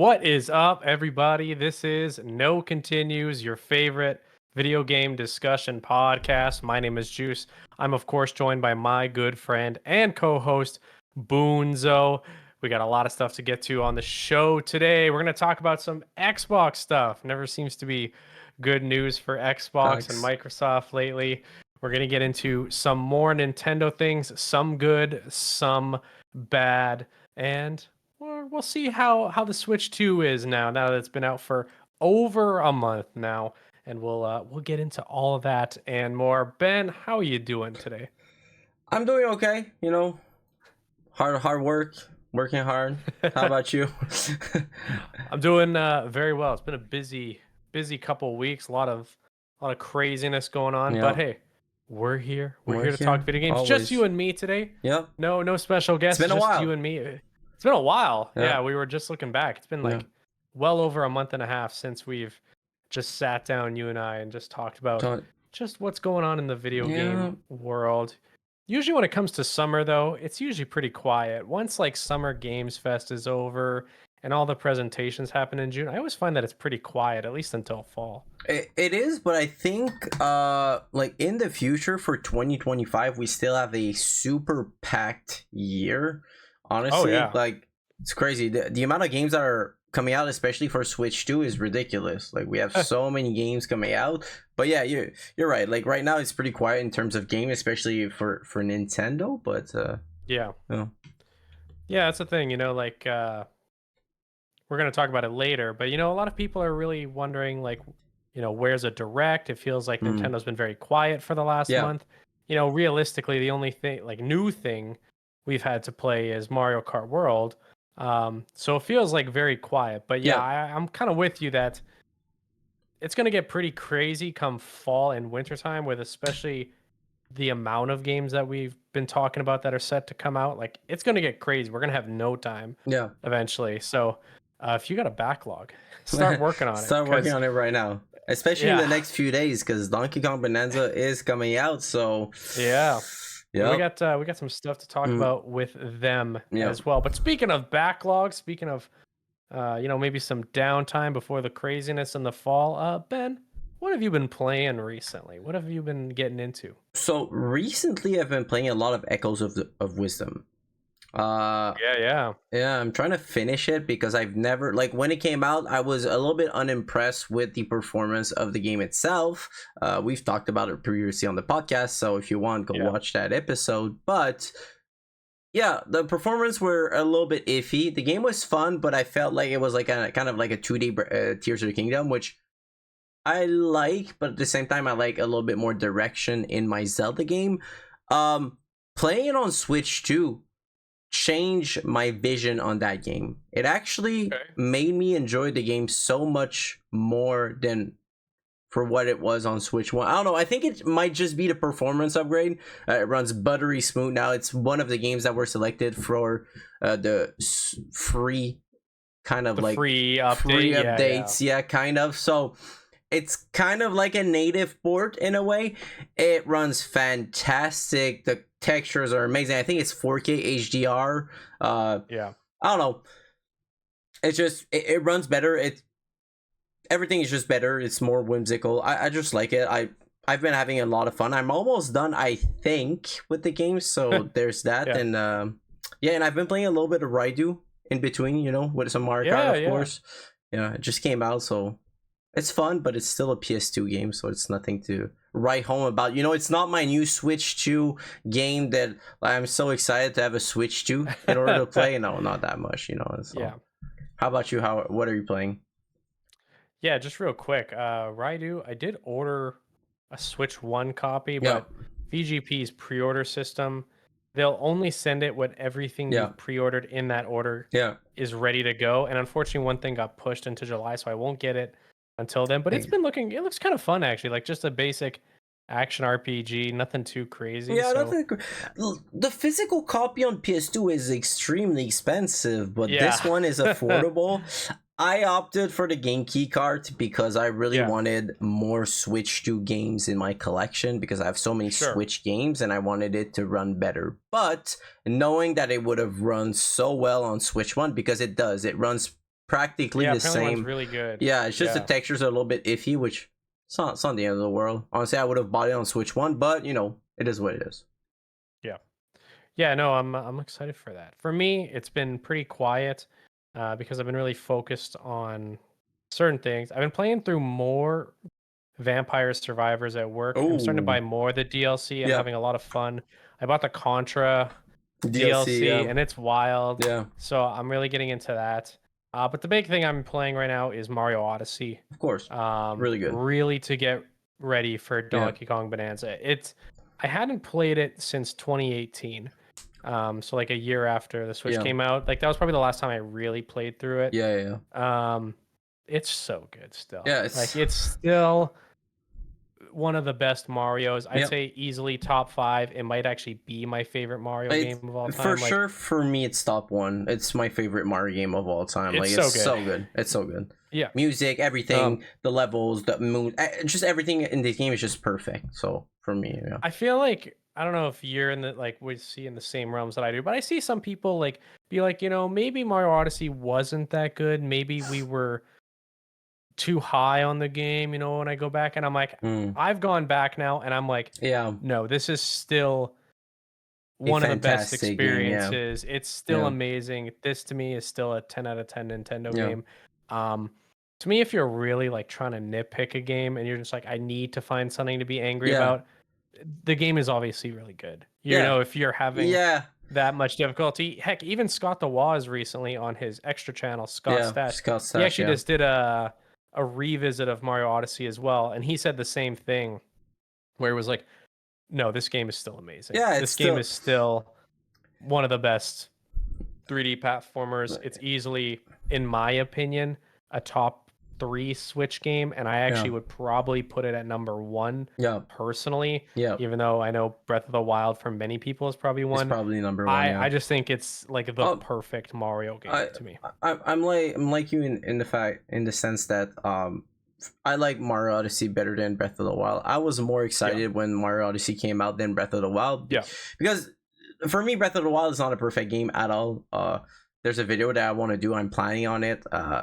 What is up, everybody? This is No Continues, your favorite video game discussion podcast. My name is Juice. I'm, of course, joined by my good friend and co host, Boonzo. We got a lot of stuff to get to on the show today. We're going to talk about some Xbox stuff. Never seems to be good news for Xbox and Facts. Microsoft lately. We're going to get into some more Nintendo things, some good, some bad. And we'll see how the Switch 2 is now that it's been out for over a month now, and we'll get into all of that and more. Ben, how are you doing today? I'm doing okay, hard work, working hard. How about you? I'm doing very well. It's been a busy couple weeks, a lot of craziness going on, but Yeah, hey, we're here. We're we're here to talk here video games. Just always. you and me today. Yep, No special it's guests, been a just you while. and me. It's been a while. Yeah, Yeah, we were just looking back. It's been yeah. like well over a month and a half since we've just sat down, you and I, and just talked about So, just what's going on in the video yeah, game world. Usually when it comes to summer though, it's usually pretty quiet. Once like Summer Games Fest is over and all the presentations happen in June, I always find that it's pretty quiet, at least until fall. it is, but I think like in the future for 2025, we still have a super packed year. Oh Honestly, yeah. like it's crazy. The amount of games that are coming out, especially for Switch 2, is ridiculous. Like we have so many games coming out. But yeah, you're right. Like right now, it's pretty quiet in terms of game, especially for Nintendo. But Yeah. yeah, Yeah, that's the thing, like we're going to talk about it later, but a lot of people are really wondering like, where's a direct? It feels like mm, Nintendo's been very quiet for the last yeah, month. Realistically, the only thing like new thing we've had to play is Mario Kart World. So it feels like very quiet, but yeah, yeah, I'm kind of with you that it's going to get pretty crazy come fall and wintertime with especially the amount of games that we've been talking about that are set to come out. Like it's going to get crazy. We're going to have no time yeah. eventually. So if you got a backlog, start working on it Start working because on it right now, especially in yeah, the next few days, because Donkey Kong Bananza is coming out. So, yeah. And yep, we got some stuff to talk mm, about with them yep. as well. But speaking of backlog, speaking of maybe some downtime before the craziness in the fall, Ben, what have you been playing recently? What have you been getting into? So recently, I've been playing a lot of Echoes of Wisdom. Uh, Yeah, yeah. yeah, I'm trying to finish it because I've never, like, when it came out, I was a little bit unimpressed with the performance of the game itself. We've talked about it previously on the podcast, so if you want, go Yeah. watch that episode. But yeah, the performance were a little bit iffy. The game was fun, but I felt like it was like a kind of like a 2D Tears of the Kingdom, which I like, but at the same time, I like a little bit more direction in my Zelda game. Playing it on Switch too changed my vision on that game. It actually Okay. made me enjoy the game so much more than for what it was on Switch 1. I don't know. I think it might just be the performance upgrade. It runs buttery smooth now. It's one of the games that were selected for the free kind of The like free free update. Yeah, yeah. updates. Yeah, kind of. So it's kind of like a native port in a way. It runs fantastic. The textures are amazing. I think it's 4K HDR. Yeah. I don't know. It's just it runs better. Everything is just better. It's more whimsical. I just like it. I've been having a lot of fun. I'm almost done, I think, with the game. So there's that. Yeah. And yeah, and I've been playing a little bit of Raidu in between. With some Mario Kart, Yeah, of yeah. course. Yeah, it just came out, so it's fun, but it's still a PS2 game, so it's nothing to write home about. It's not my new Switch 2 game that I'm so excited to have a Switch 2 in order to play. No, not that much. So Yeah. how about you? What are you playing? Yeah, just real quick. Raidu, I did order a Switch 1 copy, Yeah, but VGP's pre-order system, they'll only send it when everything yeah, you've pre-ordered in that order yeah. is ready to go. And unfortunately, one thing got pushed into July, so I won't get it until then. But Hey, it looks kind of fun actually, like just a basic action RPG, nothing too crazy. yeah, So, nothing. The physical copy on PS2 is extremely expensive, but this yeah. one is affordable. I opted for the game key card because I really Yeah, wanted more Switch 2 games in my collection because I have so many sure. Switch games and I wanted it to run better. But knowing that it would have run so well on Switch 1, because it does, it runs practically Yeah, the apparently one's same. really good. Yeah, it's just the Yeah. textures are a little bit iffy, which it's not the end of the world. Honestly, I would have bought it on Switch One, but it is what it is. Yeah. Yeah, no, I'm excited for that. For me, it's been pretty quiet because I've been really focused on certain things. I've been playing through more Vampire Survivors at work. I'm starting to Oh, buy more of the DLC and yeah, having a lot of fun. I bought the Contra DLC, DLC yeah, and it's wild. yeah, So I'm really getting into that. But the big thing I'm playing right now is Mario Odyssey. of course, really good. Really to get ready for Yeah, Donkey Kong Bonanza. I hadn't played it since 2018. So like a year after the Switch yeah, came out. Like that was probably the last time I really played through it. yeah, yeah, It's so good still. yeah. Like it's still one of the best Marios. I'd Yeah, say easily top 5. It might actually be my favorite Mario it's game of all for time. Like sure for me. It's top one. It's my favorite Mario game of all time. it's Like it's so good. so good. It's so good. Yeah. Music, Um everything, the levels, the moon, just everything in this game is just perfect. So for me, yeah, I feel like I don't know if you're in the like we see in the same realms that I do, but I see some people like be like, maybe Mario Odyssey wasn't that good. Maybe we were too high on the game, when I go back and I'm like, mm, I've gone back now and I'm like, yeah, no, this is still a one of the best fantastic game. Yeah, experiences. It's still yeah, amazing. This to me is still a 10 out of 10 Nintendo yeah, game. Um, to me, if you're really like trying to nitpick a game and you're just like, I need to find something to be angry yeah, about, the game is obviously really good. yeah, If you're having yeah, that much difficulty, heck, even Scott the Waz recently on his extra channel, Scott yeah. Stash, Scott he Stash. actually Yeah, just did a revisit of Mario Odyssey as well, and he said the same thing, where it was like, no, this game is still amazing. yeah. It's This game still is still one of the best 3D platformers. It's easily, in my opinion, a top 3 Switch game, and I yeah, actually would probably put it at number 1 yeah, personally, yeah. even though I know Breath of the Wild for many people is probably It's one. probably number one. I Yeah. I just think it's like the Um, perfect Mario game I, to me. I'm like you in the fact in the sense that I like Mario Odyssey better than Breath of the Wild. I was more Yeah. excited when Mario Odyssey came out than Breath of the Wild Yeah. because for me Breath of the Wild is not a perfect game at all. There's a video that I want to do. I'm planning on it.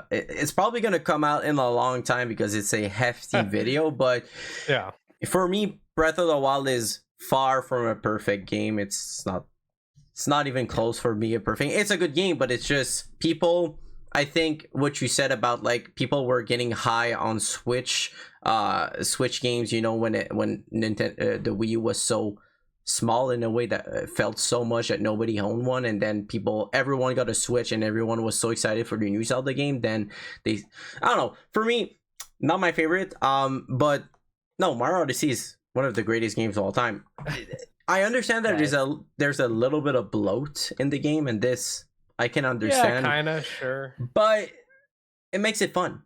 It's probably gonna come out in a long time because it's a hefty video. But Yeah. for me, Breath of the Wild is far from a perfect game. It's not. It's not even close for me a perfect. It's a good game, but it's just people. I think what you said about like people were getting high on Switch games. When Nintendo the Wii U was so small in a way that felt so much that nobody owned one, and then everyone got a Switch, and everyone was so excited for the new Zelda game. Then I don't know. For me, not my favorite. But no, Mario Odyssey is one of the greatest games of all time. I understand that Yeah. there's a little bit of bloat in the game, and this I can Yeah, understand, kind of, sure. but it makes it fun.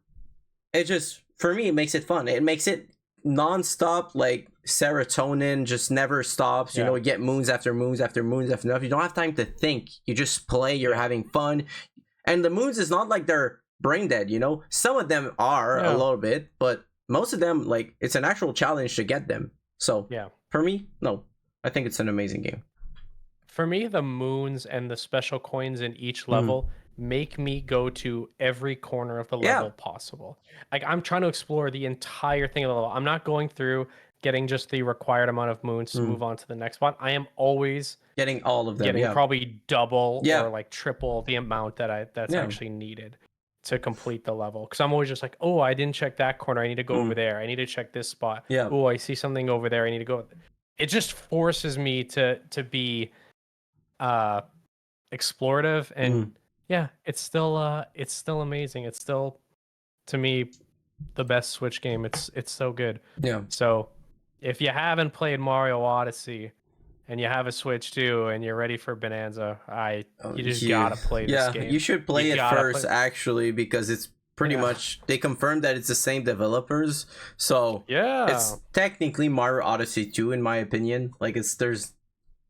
It just for me, it makes it fun. It makes it nonstop, like serotonin just never stops. Yeah. You get moons after moons after moons after moons. You don't have time to think. You just play. You're Yeah. having fun, and the moons is not like they're brain dead. Some of them are a No. little bit, but most of them like it's an actual challenge to get them. So Yeah. for me, no, I think it's an amazing game. For me, the moons and the special coins in each Mhm. level make me go to every corner of the Yeah. level possible. Like I'm trying to explore the entire thing of the level. I'm not going through getting just the required amount of moons to Mm. move on to the next one. I am always Getting all of them. getting Yeah. probably double Yeah. or like triple the amount that's Yeah. actually needed to complete the level. Because I'm always just like, oh, I didn't check that corner. I need to go over Mm. there. I need to check this spot. Yeah. Oh, I see something over there. I need to go. It just forces me to be uh explorative and Mm. yeah, it's still amazing. It's still to me the best Switch game. It's so good. Yeah. So if you haven't played Mario Odyssey and you have a Switch too and you're ready for Bonanza, you just gotta play this Yeah. You game. should You play it gotta first, play. actually, because it's pretty Yeah. much they confirmed that it's the same developers. So Yeah. it's technically Mario Odyssey 2, in my opinion. Like there's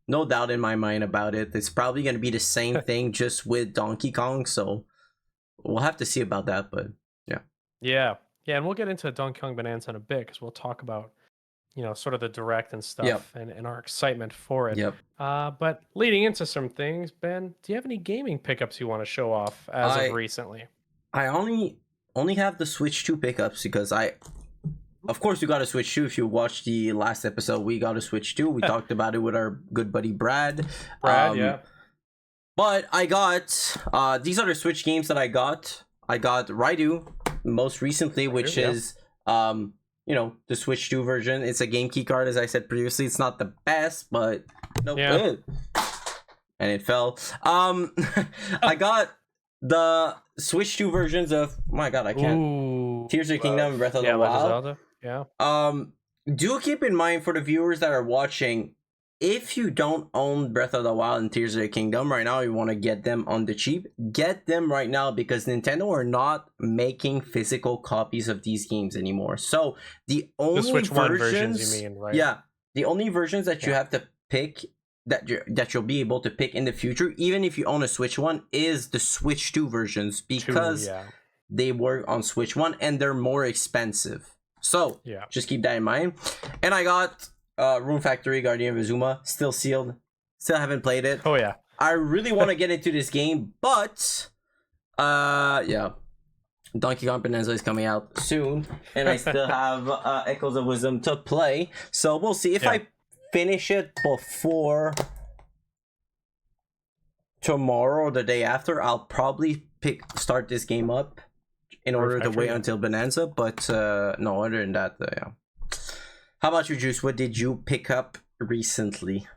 no doubt in my mind about it. It's probably gonna be the same thing, just with Donkey Kong. So we'll have to see about that. But yeah. Yeah. Yeah, and we'll get into Donkey Kong Bonanza in a bit because we'll talk about sort of the direct and Yep. stuff and our excitement for it. Yep. But leading into some things, Ben, do you have any gaming pickups you want to show off as of I recently? I only have the Switch 2 pickups because of course you got a Switch 2. If you watched the last episode, we got a Switch 2. We talked about it with our good buddy Brad. Yeah. But I got these are the Switch games that I got. I got Raidu most recently, which is the Switch 2 version. It's a game key card, as I said previously. It's not the best, but and it fell. I got the Switch 2 versions of my god, I can't. Tears of the Kingdom, Breath of the Wild. Do keep in mind for the viewers that are watching, if you don't own Breath of the Wild and Tears of the Kingdom right now, you want to get them on the cheap, get them right now because Nintendo are not making physical copies of these games anymore. So the only Switch versions, you mean, right? Yeah, the only versions that you have to pick that you'll be able to pick in the future, even if you own a Switch 1, is the Switch 2 versions because they work on Switch 1 and they're more expensive. So just keep that in mind. And I got Rune Factory, Guardian of Azuma, still sealed. Still haven't played it. Oh yeah. I really want to get into this game, but Donkey Kong Bananza is coming out soon, and I still have Echoes of Wisdom to play. So we'll see if I finish it before tomorrow or the day after. I'll probably start this game up in order to wait until Bonanza. But no, other than that, How about you, Juice? What did you pick up recently?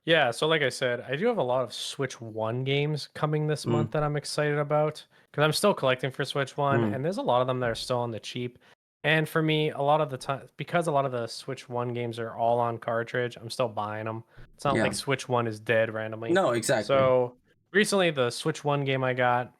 Yeah, so like I said, I do have a lot of Switch 1 games coming this month that I'm excited about because I'm still collecting for Switch 1, and there's a lot of them that are still on the cheap. And for me, a lot of the time, because a lot of the Switch 1 games are all on cartridge, I'm still buying them. It's not like Switch 1 is dead randomly. No, exactly. So recently, the Switch 1 game I got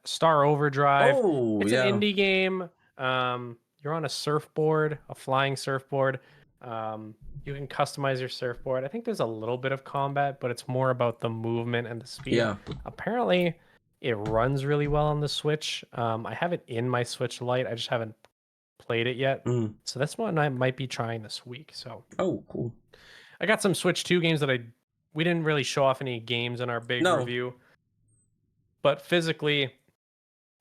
Star Overdrive. It's an indie game. You're on a surfboard, a flying surfboard. You can customize your surfboard. I think there's a little bit of combat, but it's more about the movement and the speed. Apparently, it runs really well on the Switch. I have it in my Switch Lite. I just haven't played it yet. So that's one I might be trying this week. So cool. I got some Switch 2 games that we didn't really show off any games in our big review. But physically,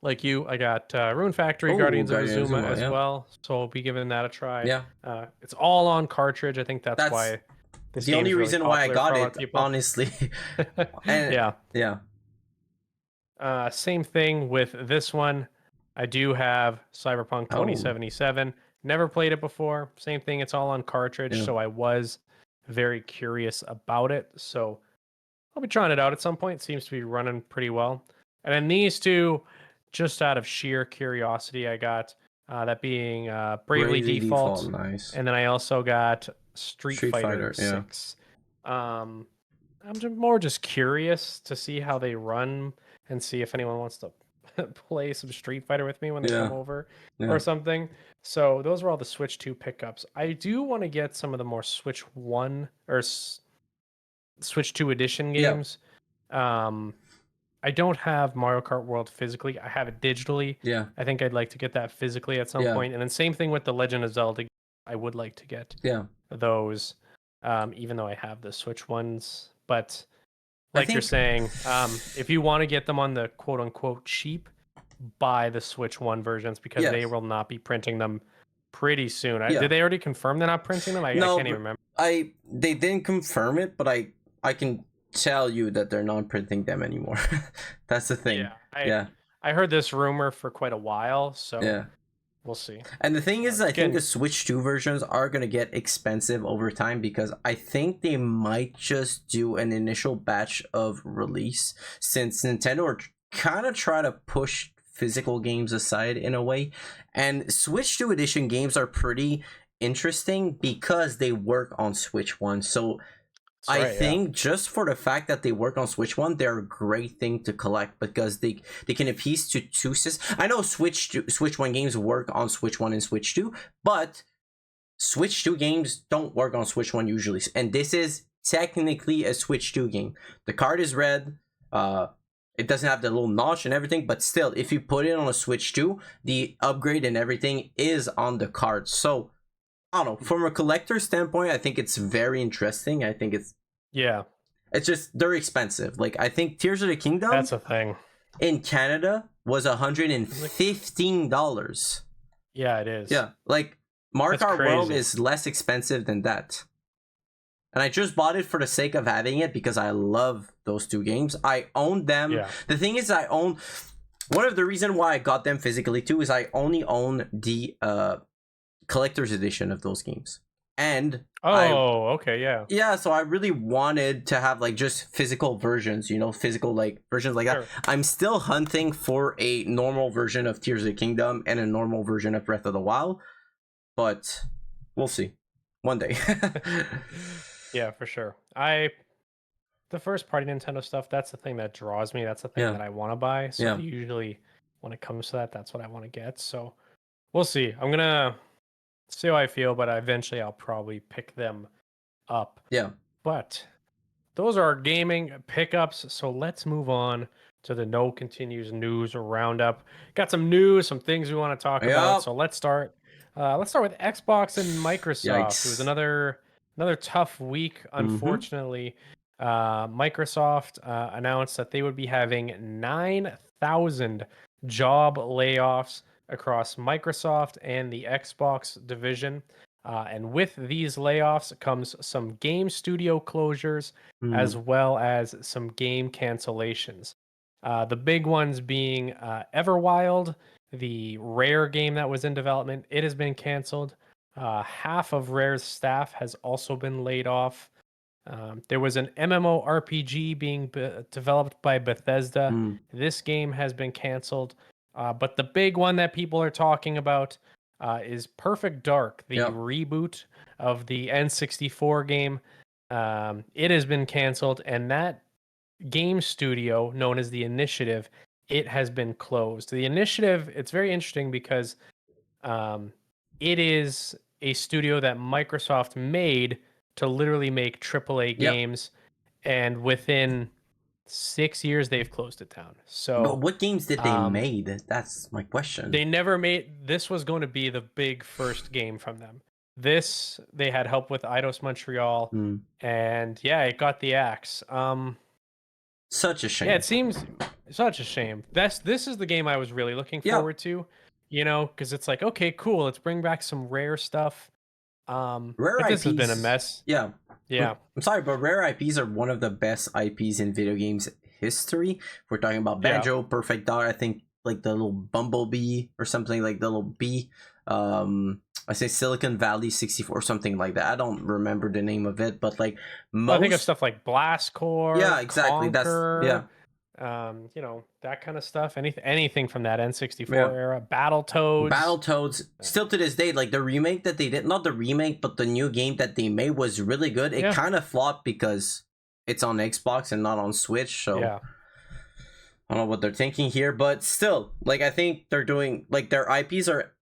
like you, I got Rune Factory, Guardians of Azuma as well. So I'll be giving that a try. It's all on cartridge. I think that's why this the only reason really why I got it, honestly. And same thing with this one. I do have Cyberpunk 2077. Never played it before. Same thing. It's all on cartridge. So I was very curious about it. So I'll be trying it out at some point. It seems to be running pretty well. And then these two, just out of sheer curiosity, I got that being Bravely Default. Nice. And then I also got Street Fighter 6. I'm more just curious to see how they run and see if anyone wants to play some Street Fighter with me when they come over or something. So those were all the Switch 2 pickups. I do want to get some of the more Switch 1 or Switch 2 edition games. I don't have Mario Kart World physically. I have it digitally. I think I'd like to get that physically at some point. And then same thing with the Legend of Zelda. I would like to get those, even though I have the Switch ones. But like you're saying, if you want to get them on the quote-unquote cheap, buy the Switch 1 versions because they will not be printing them pretty soon. Did they already confirm they're not printing them? I can't even remember. They didn't confirm it, but I can tell you that they're not printing them anymore. That's the thing. I heard this rumor for quite a while, so we'll see. And the thing is, I think the Switch 2 versions are going to get expensive over time because I think they might just do an initial batch of release since Nintendo are kind of trying to push physical games aside in a way. And Switch 2 edition games are pretty interesting because they work on Switch 1. So I think just for the fact that they work on Switch 1, they're a great thing to collect because they can appease to two systems. I know Switch 1 games work on Switch 1 and Switch 2, but Switch 2 games don't work on Switch 1 usually. And this is technically a Switch 2 game. The card is red. It doesn't have the little notch and everything, but still, if you put it on a Switch 2, the upgrade and everything is on the card. So I don't know. From a collector standpoint, I think it's very interesting. I think it's it's just they're expensive. Like I think Tears of the Kingdom. That's a thing. In Canada, was $115. Yeah, it is. Yeah, like Mario That's Kart World crazy. is less expensive than that. And I just bought it for the sake of having it because I love those two games. I own them. Yeah. The thing is, I own one of the reasons why I got them physically too is I only own the collector's edition of those games. And yeah. so I really wanted to have like just physical versions, physical like versions like that. Sure. I'm still hunting for a normal version of Tears of the Kingdom and a normal version of Breath of the Wild, but we'll see one day. Yeah, for sure. The first party Nintendo stuff, that's the thing that draws me. That's the thing Yeah. that I want to buy. So Yeah. usually when it comes to that, that's what I want to get. So we'll see. I'm gonna see how I feel, but eventually I'll probably pick them up. Yeah. But those are our gaming pickups. So let's move on to the No Continues news roundup. Got some news, some things we want to talk about. Yep. So let's start. Let's start with Xbox and Microsoft. It was Yikes. another tough week, Mm-hmm. unfortunately. Microsoft announced that they would be having 9,000 job layoffs across Microsoft and the Xbox division. And with these layoffs comes some game studio closures as well as some game cancellations. The big ones being Everwild, the Rare game that was in development. It has been canceled. Half of Rare's staff has also been laid off. There was an MMORPG being developed by Bethesda. This game has been canceled. But the big one that people are talking about is Perfect Dark, the Yep. reboot of the N64 game. It has been canceled, and that game studio, known as the Initiative, it has been closed. The Initiative, it's very interesting because um, it is a studio that Microsoft made to literally make AAA Yep. games, and within 6 years they've closed it down. But So what games did they made? That's my question. they never made. This was going to be the big first game from them. This they had help with Eidos Montreal, and yeah, it got the axe. Such a shame. Yeah, it seems such a shame. This is the game I was really looking Yeah. forward to, because it's like, okay, cool, let's bring back some rare stuff. Rare But this IPs has been a mess. Yeah. Yeah. I'm sorry, but rare IPs are one of the best IPs in video games history. We're talking about Banjo, Perfect Dark, I think like the little Bumblebee or something, like the little bee. I say Silicon Valley 64 or something like that. I don't remember the name of it, but like Well, I think of stuff like Blast Core, Yeah, exactly. Conquer, that kind of stuff. Anything from that N64 era. Battletoads. Battletoads, still to this day, like the remake that they did, not the remake, but the new game that they made was really good. It kind of flopped because it's on Xbox and not on Switch, so yeah. I don't know what they're thinking here, but still, like I think they're doing, like their IPs are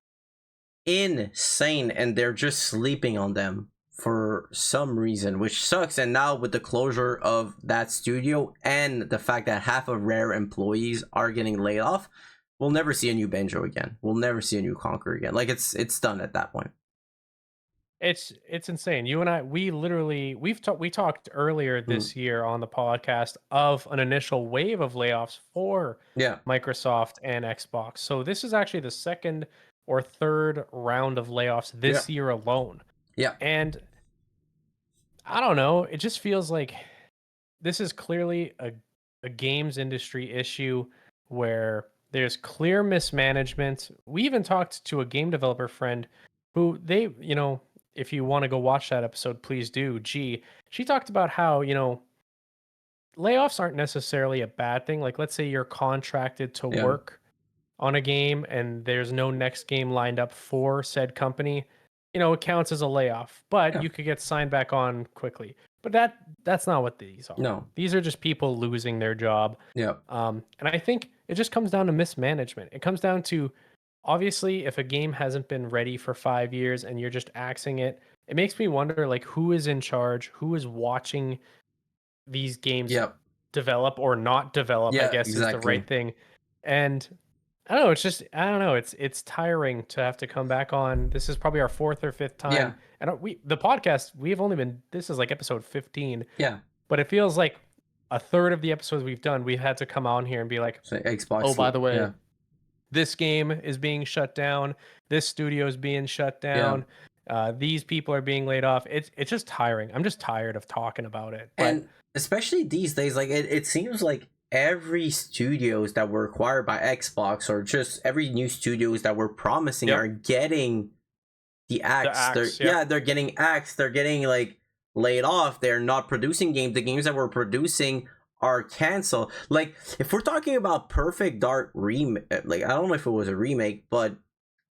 insane and they're just sleeping on them for some reason, which sucks. And now with the closure of that studio and the fact that half of Rare employees are getting laid off, we'll never see a new Banjo again. We'll never see a new Conquer again. Like it's done at that point. It's insane. You and I, we talked earlier this year on the podcast of an initial wave of layoffs for Microsoft and Xbox. So this is actually the second or third round of layoffs this year alone. Yeah. And I don't know, it just feels like this is clearly a games industry issue where there's clear mismanagement. We even talked to a game developer friend who if you want to go watch that episode, please do. She talked about how, layoffs aren't necessarily a bad thing. Like, let's say you're contracted to work on a game and there's no next game lined up for said company, it counts as a layoff, but you could get signed back on quickly. But that's not what these are. No. These are just people losing their job. Yeah. And I think it just comes down to mismanagement. It comes down to, obviously, if a game hasn't been ready for 5 years and you're just axing it, it makes me wonder, like, who is in charge, who is watching these games develop or not develop, I guess is the right thing. And I don't know, it's tiring to have to come back on. This is probably our fourth or fifth time. Yeah. And the podcast, this is like episode 15. Yeah. But it feels like a third of the episodes we've done, we've had to come on here and be like, so Xbox. oh, by the way, this game is being shut down, this studio is being shut down, these people are being laid off. It's just tiring. I'm just tired of talking about it. But And especially these days, like it seems like every studios that were acquired by Xbox, or just every new studios that were promising, are getting the axe. They're getting axed. They're getting like laid off. They're not producing games. The games that we're producing are canceled. Like, if we're talking about Perfect Dark remake, like, I don't know if it was a remake, but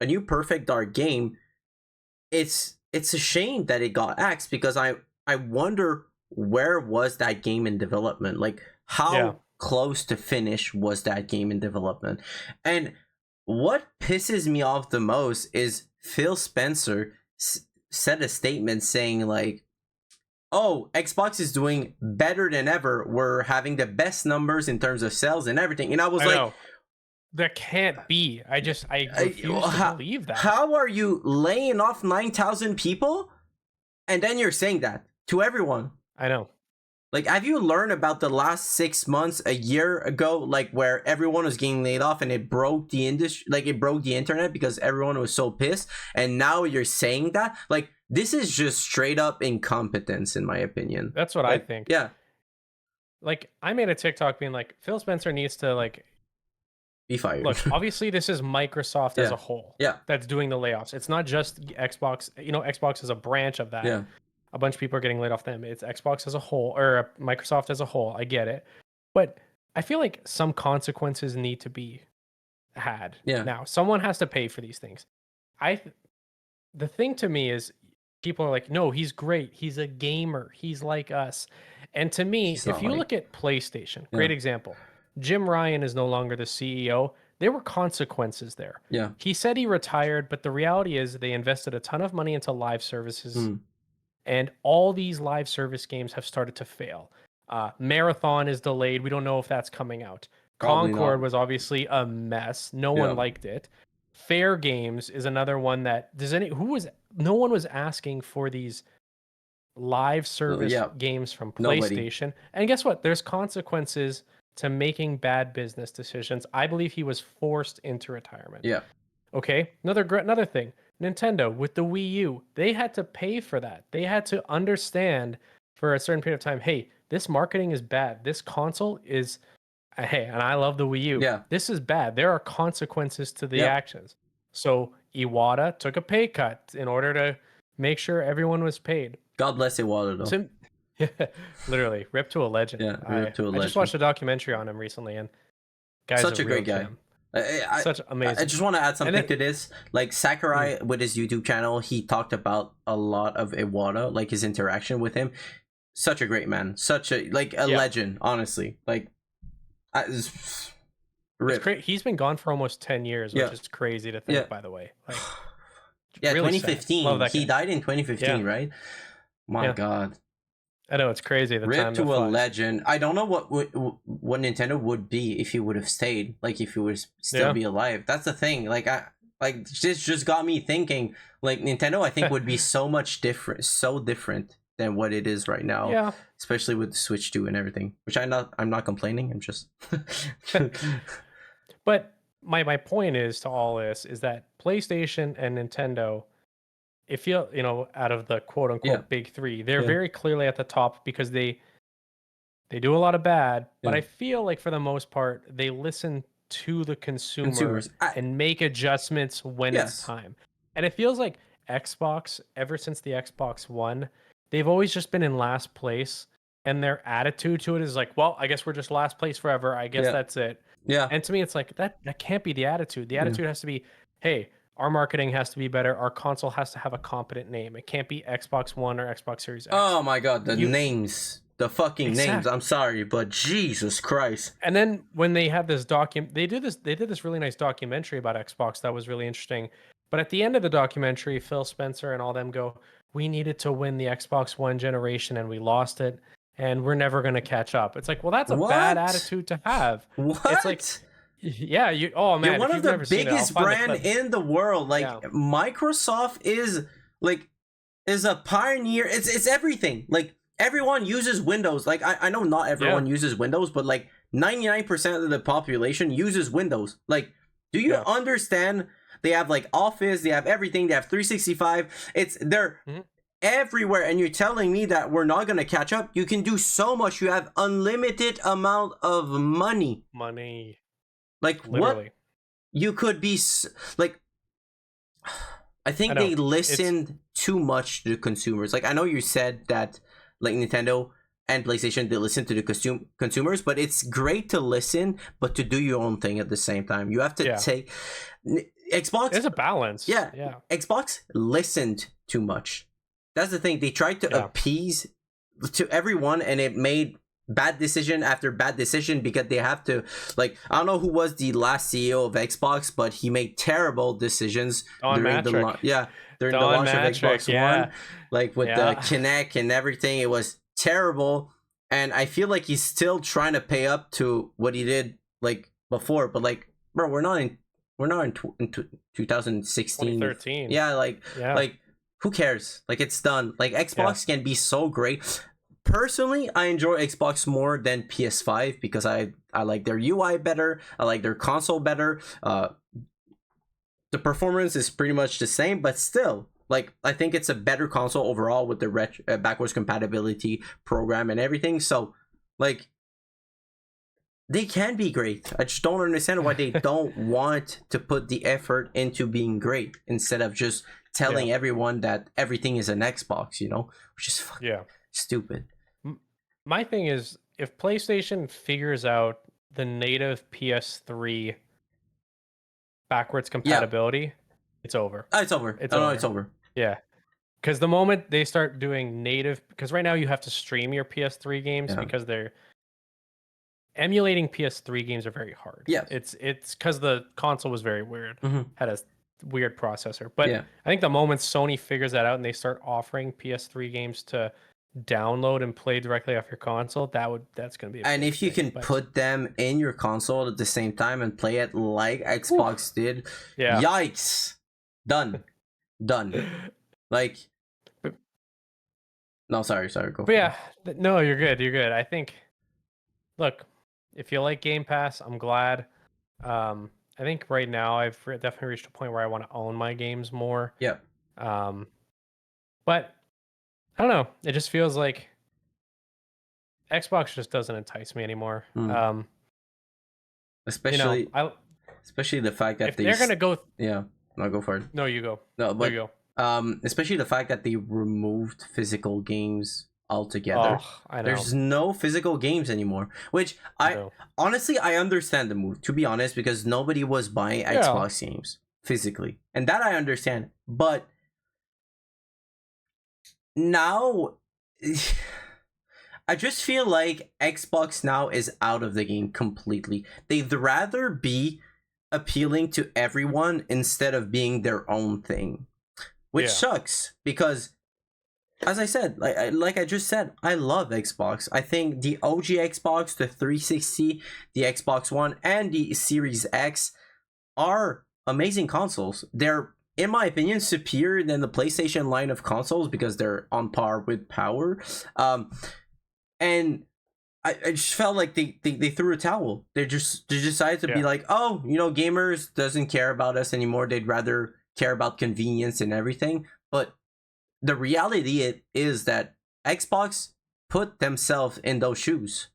a new Perfect Dark game, it's a shame that it got axed, because I wonder, where was that game in development? Like, how close to finish was that game in development? And what pisses me off the most is Phil Spencer said a statement saying like, oh, Xbox is doing better than ever. We're having the best numbers in terms of sales and everything. And I was like, that can't be. I refuse to believe that. How are you laying off 9,000 people? And then you're saying that to everyone. I know. Like, have you learned about the last 6 months, a year ago, like, where everyone was getting laid off and it broke the industry, like, it broke the internet because everyone was so pissed? And now you're saying that? Like, this is just straight up incompetence, in my opinion. That's what I think. Yeah. Like, I made a TikTok being like, Phil Spencer needs to, like, be fired. Look, obviously, this is Microsoft as a whole that's doing the layoffs. It's not just Xbox. You know, Xbox is a branch of that. Yeah. A bunch of people are getting laid off them. It's Xbox as a whole, or Microsoft as a whole. I get it. But I feel like some consequences need to be had. Yeah. Now, someone has to pay for these things. The thing to me is, people are like, no, he's great. He's a gamer. He's like us. And to me, if you look at PlayStation, great example. Jim Ryan is no longer the CEO. There were consequences there. Yeah. He said he retired, but the reality is they invested a ton of money into live services. And all these live service games have started to fail. Marathon is delayed. We don't know if that's coming out. Probably Concord not. was obviously a mess. No one liked it. Fair Games is another one that no one was asking for these live service games from PlayStation. Nobody. And guess what? There's consequences to making bad business decisions. I believe he was forced into retirement. Yeah. Okay. Another thing. Nintendo with the Wii U, they had to pay for that. They had to understand for a certain period of time, hey, this marketing is bad. This console is, hey, and I love the Wii U. Yeah. This is bad. There are consequences to the actions. So Iwata took a pay cut in order to make sure everyone was paid. God bless Iwata, though. Literally, rip to a legend. Yeah, rip to a legend. I just watched a documentary on him recently, and guy's such a great guy. Such amazing. I just want to add something to this. Like, Sakurai, with his YouTube channel, he talked about a lot of Iwata, like his interaction with him. Such a great man. Such a legend, honestly. Like, it's he's been gone for almost 10 years, which is crazy to think, by the way. Like, really 2015. He died in 2015, right? My God. I know, it's crazy. The Rip time to a legend. I don't know what Nintendo would be if he would have stayed. Like, if he would still be alive. That's the thing. Like, this just got me thinking. Like, Nintendo, I think, would be so different than what it is right now. Yeah. Especially with the Switch 2 and everything. Which I'm not complaining. I'm just. But my point is to all this is that PlayStation and Nintendo, if you out of the quote unquote big three, they're very clearly at the top because they do a lot of bad, but I feel like for the most part they listen to the consumers and make adjustments when it's time. And it feels like Xbox, ever since the Xbox One, they've always just been in last place, and their attitude to it is like, well, I guess we're just last place forever. I guess that's it. Yeah. And to me, it's like that can't be the attitude. The attitude has to be, hey, our marketing has to be better. Our console has to have a competent name. It can't be Xbox One or Xbox Series X. Oh my God, names. The fucking names. I'm sorry, but Jesus Christ. And then when they have this they did this really nice documentary about Xbox that was really interesting. But at the end of the documentary, Phil Spencer and all them go, we needed to win the Xbox One generation and we lost it, and we're never going to catch up. It's like, well, that's a bad attitude to have. What? It's like, yeah, you're one of the biggest brand in the world. Like, Microsoft is a pioneer. It's everything. Like, everyone uses Windows. Like, I know not everyone uses Windows, but like 99% of the population uses Windows. Like, Do you Yeah. understand? They have like Office, they have everything, they have 365. They're Mhm. everywhere, and you're telling me that we're not gonna catch up? You can do so much. You have unlimited amount of money. Money, Like what? literally. You could be like. I I think know. they It's listened too much to the consumers. Like I know you said that, like Nintendo and PlayStation, they listen to the consumers, but it's great to listen, but to do your own thing at the same time. You have to yeah. take Xbox. There's a balance. Yeah, Yeah. Xbox listened too much. That's the thing. They tried to Yeah. appease to everyone, and it made bad decision after bad decision because they have to, like, I don't know who was the last CEO of Xbox, but he made terrible decisions Don during Matrick. during the Don launch of Matrick. Xbox One, Yeah. like with the Yeah. Kinect and everything. It was terrible, and I feel like he's still trying to pay up to what he did like before. But like, bro, we're not in 2016. 2013. Yeah, Yeah. like who cares? Like it's done. Like Yeah. Xbox can be so great. Personally, I enjoy Xbox more than PS5 because I like their UI better. I like their console better. The performance is pretty much the same, but still, like I think it's a better console overall with the backwards compatibility program and everything. So, like they can be great. I just don't understand why they don't want to put the effort into being great instead of just Yeah. telling everyone that everything is an Xbox, which is fucking Yeah. stupid. My thing is, if PlayStation figures out the native PS3 backwards Yeah, compatibility, it's over. it's over. It's Oh no, it's over. over. Yeah. Because the moment they start doing native, because right now you have to stream your PS3 games Yeah, because they're emulating PS3 games are very hard. yeah, It's because the console was very weird, mm-hmm. had a weird processor. But Yeah. I think the moment Sony figures that out and they start offering PS3 games to download and play directly off your console, that's gonna be a And big if you thing. can But put them in your console at the same time and play it like whew, Xbox did, yeah. yikes, done, done. Like, But, no, sorry, go but for it. yeah, no, you're good. You're good. I think. Look, if you like Game Pass, I'm glad. I think right now definitely reached a point where I want to own my games more. Yeah. Um, but I don't know. It just feels like Xbox just doesn't entice me anymore. Mm. Especially, I especially the fact that if they're gonna go, yeah, no, go for it. no, you go. No, No, you but go. especially the fact that they removed physical games altogether. Oh, I know. There's no physical games anymore, which No. honestly I understand the move, to be honest, because nobody was buying Yeah. Xbox games physically, and that I understand. But now I just feel like Xbox now is out of the game completely. They'd rather be appealing to everyone instead of being their own thing, which Yeah. sucks because, as I said, like I just said, I love Xbox. I think the OG Xbox, the 360, the Xbox One, and the Series X are amazing consoles. They're, in my opinion, superior than the PlayStation line of consoles because they're on par with power. And I just felt like they threw a towel. They decided to be like, oh, gamers doesn't care about us anymore. They'd rather care about convenience and everything. But the reality is that Xbox put themselves in those shoes.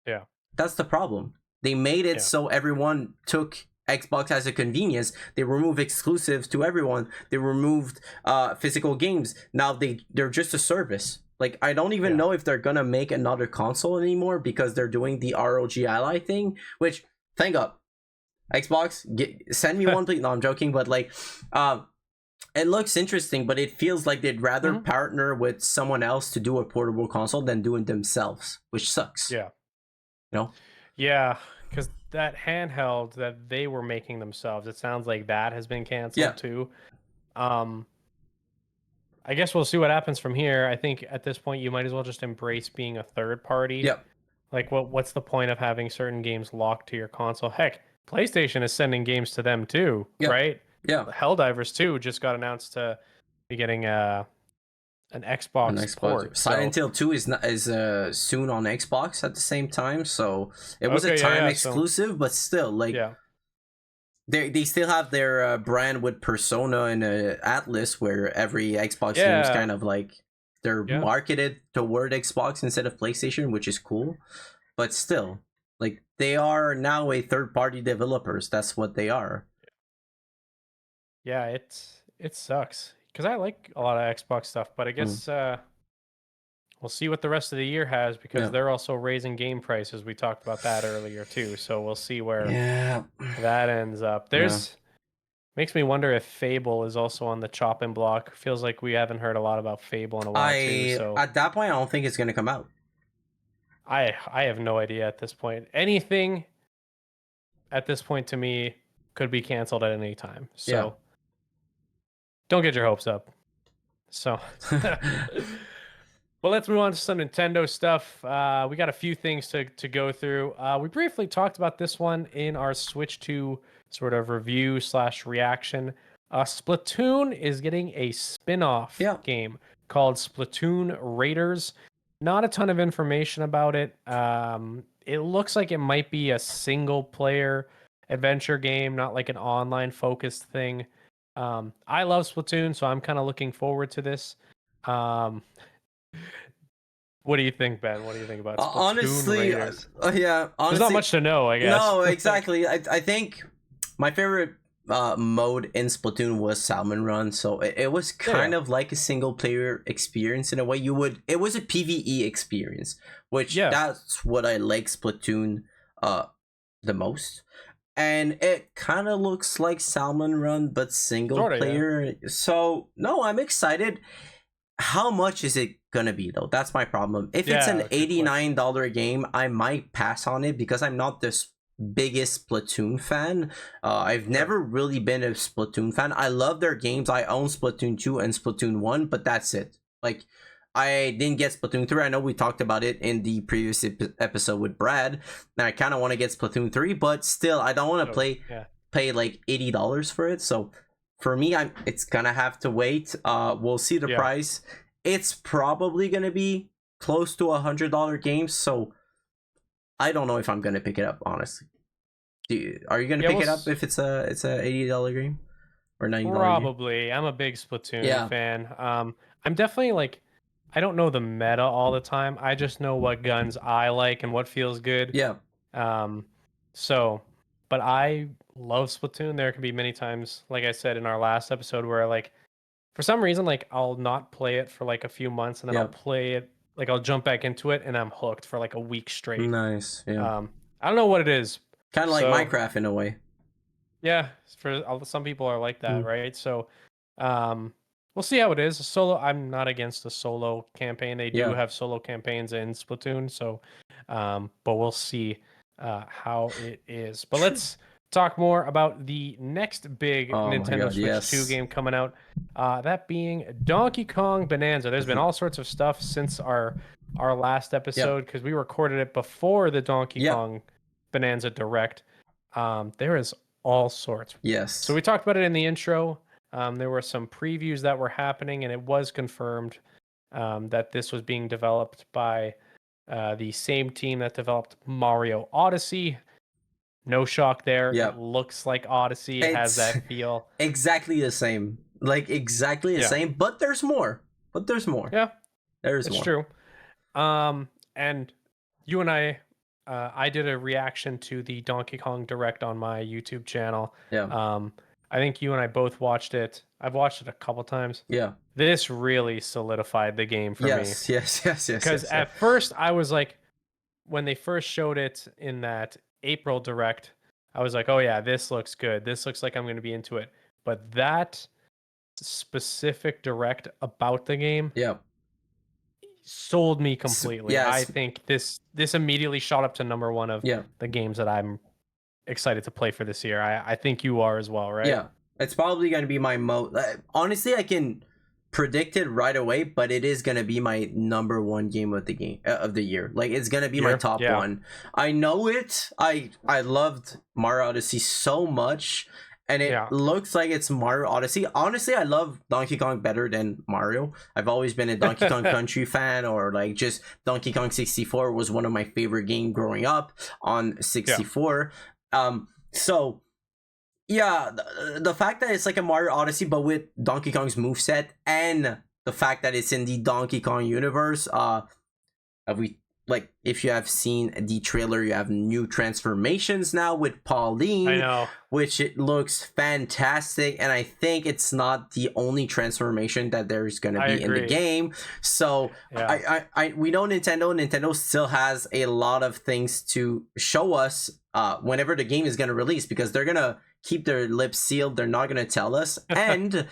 Yeah. That's the problem. They made it so everyone took Xbox as a convenience. They removed exclusives to everyone. They removed physical games. Now they're just a service. Like, I don't even know if they're gonna make another console anymore because they're doing the ROG Ally thing, which, thank God. Xbox, send me one, please. No, I'm joking, but like, it looks interesting, but it feels like they'd rather partner with someone else to do a portable console than do it themselves, which sucks. Yeah. You know? Yeah, because that handheld that they were making themselves, it sounds like that has been canceled too. I guess we'll see what happens from here. I think at this point you might as well just embrace being a third party. Yep. Like what's the point of having certain games locked to your console? Heck, PlayStation is sending games to them too, right? Yeah. Helldivers 2 just got announced to be getting an Xbox port. Silent Hill 2 is soon on Xbox at the same time, so it was a time exclusive, but still, like, they still have their brand with Persona and Atlas, where every Xbox game is Yeah, kind of like they're yeah, marketed toward Xbox instead of PlayStation, which is cool. But still, like they are now a third-party developers. That's what they are. yeah. It sucks because I like a lot of Xbox stuff, but I Mm. guess we'll see what the rest of the year has because Yeah. they're also raising game prices. We talked about that earlier too, so we'll see where Yeah. that ends up. Yeah. There's makes me wonder if Fable is also on the chopping block. Feels like we haven't heard a lot about Fable in a while too, I so at that point I don't think it's gonna come out. I have no idea at this point. Anything at this point to me could be canceled at any time. Yeah. So don't get your hopes up. So well, let's move on to some Nintendo stuff. We got a few things to go through. We briefly talked about this one in our Switch 2 sort of review slash reaction. Splatoon is getting a spin-off Yeah. game called Splatoon Raiders. Not a ton of information about it. It looks like it might be a single-player adventure game, not like an online focused thing. I love Splatoon, so I'm kind of looking forward to this. Um, what do you think, Ben? What do you think about Splatoon Honestly, Raiders? yeah. There's not Honestly, much to know, I guess. no, Like, exactly. I think my favorite mode in Splatoon was Salmon Run, so it was yeah, kind of like a single player experience in a way. It was a PVE experience, which yeah, that's what I like Splatoon uh the most. And it kind of looks like Salmon Run but single sort of, yeah, player. So no, I'm excited. How much is it gonna be though? That's my problem. If it's an yeah. Good question. $89 game, I might pass on it because I'm not this biggest Splatoon fan. I've Sure. never really been a Splatoon fan. I love their games. I own Splatoon 2 and Splatoon 1, but that's it. Like, I didn't get Splatoon 3. I know we talked about it in the previous episode with Brad, and I kind of want to get Splatoon 3, but still, I don't want to So, yeah, pay like $80 for it. So for me, it's gonna have to wait. We'll see the yeah, price. It's probably gonna be close to $100 game, so I don't know if I'm gonna pick it up. Honestly, are you gonna yeah. pick it up if it's a $80 game or $90 game? Probably. I'm a big Splatoon Yeah, fan. I'm definitely like, I don't know the meta all the time. I just know what guns I like and what feels good. yeah, Um, so, but I love Splatoon. There can be many times, like I said in our last episode, where like for some reason, like I'll not play it for like a few months and then I'll yeah. play it, like I'll jump back into it and I'm hooked for like a week straight. Nice, yeah. Um, I don't know what it is. Kind of like So Minecraft in a way. yeah, some people are like that, Mm, right? So, um, we'll see how it is. Solo, I'm not against the solo campaign. They do yeah, have solo campaigns in Splatoon, so, but we'll see how it is. But true. let's talk more about the next big Oh my Nintendo god, Switch 2 yes. game coming out. That being Donkey Kong Bonanza. There's been Mhm. all sorts of stuff since our last Yep, episode because we recorded it before the Donkey yep, Kong Bonanza Direct. There is all sorts. So yes, we talked about it in the intro. There were some previews that were happening, and it was confirmed that this was being developed by the same team that developed Mario Odyssey. No shock there. It yep. looks like Odyssey. It has It's that feel. exactly the same. Like exactly the Yeah. same, but there's more. But there's more. Yeah, There's it's more. true. And you and I did a reaction to the Donkey Kong Direct on my YouTube channel. Yeah. I think you and I both watched it. I've watched it a couple times. Yeah. This really solidified the game for me Yes. Yes. Yes. Yes. because Yes. Yes. at first I was like, when they first showed it in that April Direct, I was like, oh yeah, this looks good. This looks like I'm going to be into it. But that specific Direct about the game Yeah. sold me completely. I Yes. think this immediately shot up to number one of Yeah. the games that I'm excited to play for this year. I think you are as well, right? Yeah. It's probably gonna be my most. Honestly, I can predict it right away, but it is gonna be my number one game of the year. Like it's gonna be my Year? top Yeah. one. I know it. I loved Mario Odyssey so much, and it Yeah. looks like it's Mario Odyssey. Honestly, I love Donkey Kong better than Mario. I've always been a Donkey Kong Country fan, or like just Donkey Kong 64 was one of my favorite games growing up on Yeah. 64. So yeah, the fact that it's like a Mario Odyssey but with Donkey Kong's moveset, and the fact that it's in the Donkey Kong universe, we like, if you have seen the trailer, you have new transformations now with I Pauline, know. which it looks fantastic, and I think it's not the only transformation that there's gonna I be in the agree. game. So Yeah. we know Nintendo still has a lot of things to show us whenever the game is gonna release, because they're gonna keep their lips sealed. They're not gonna tell us. And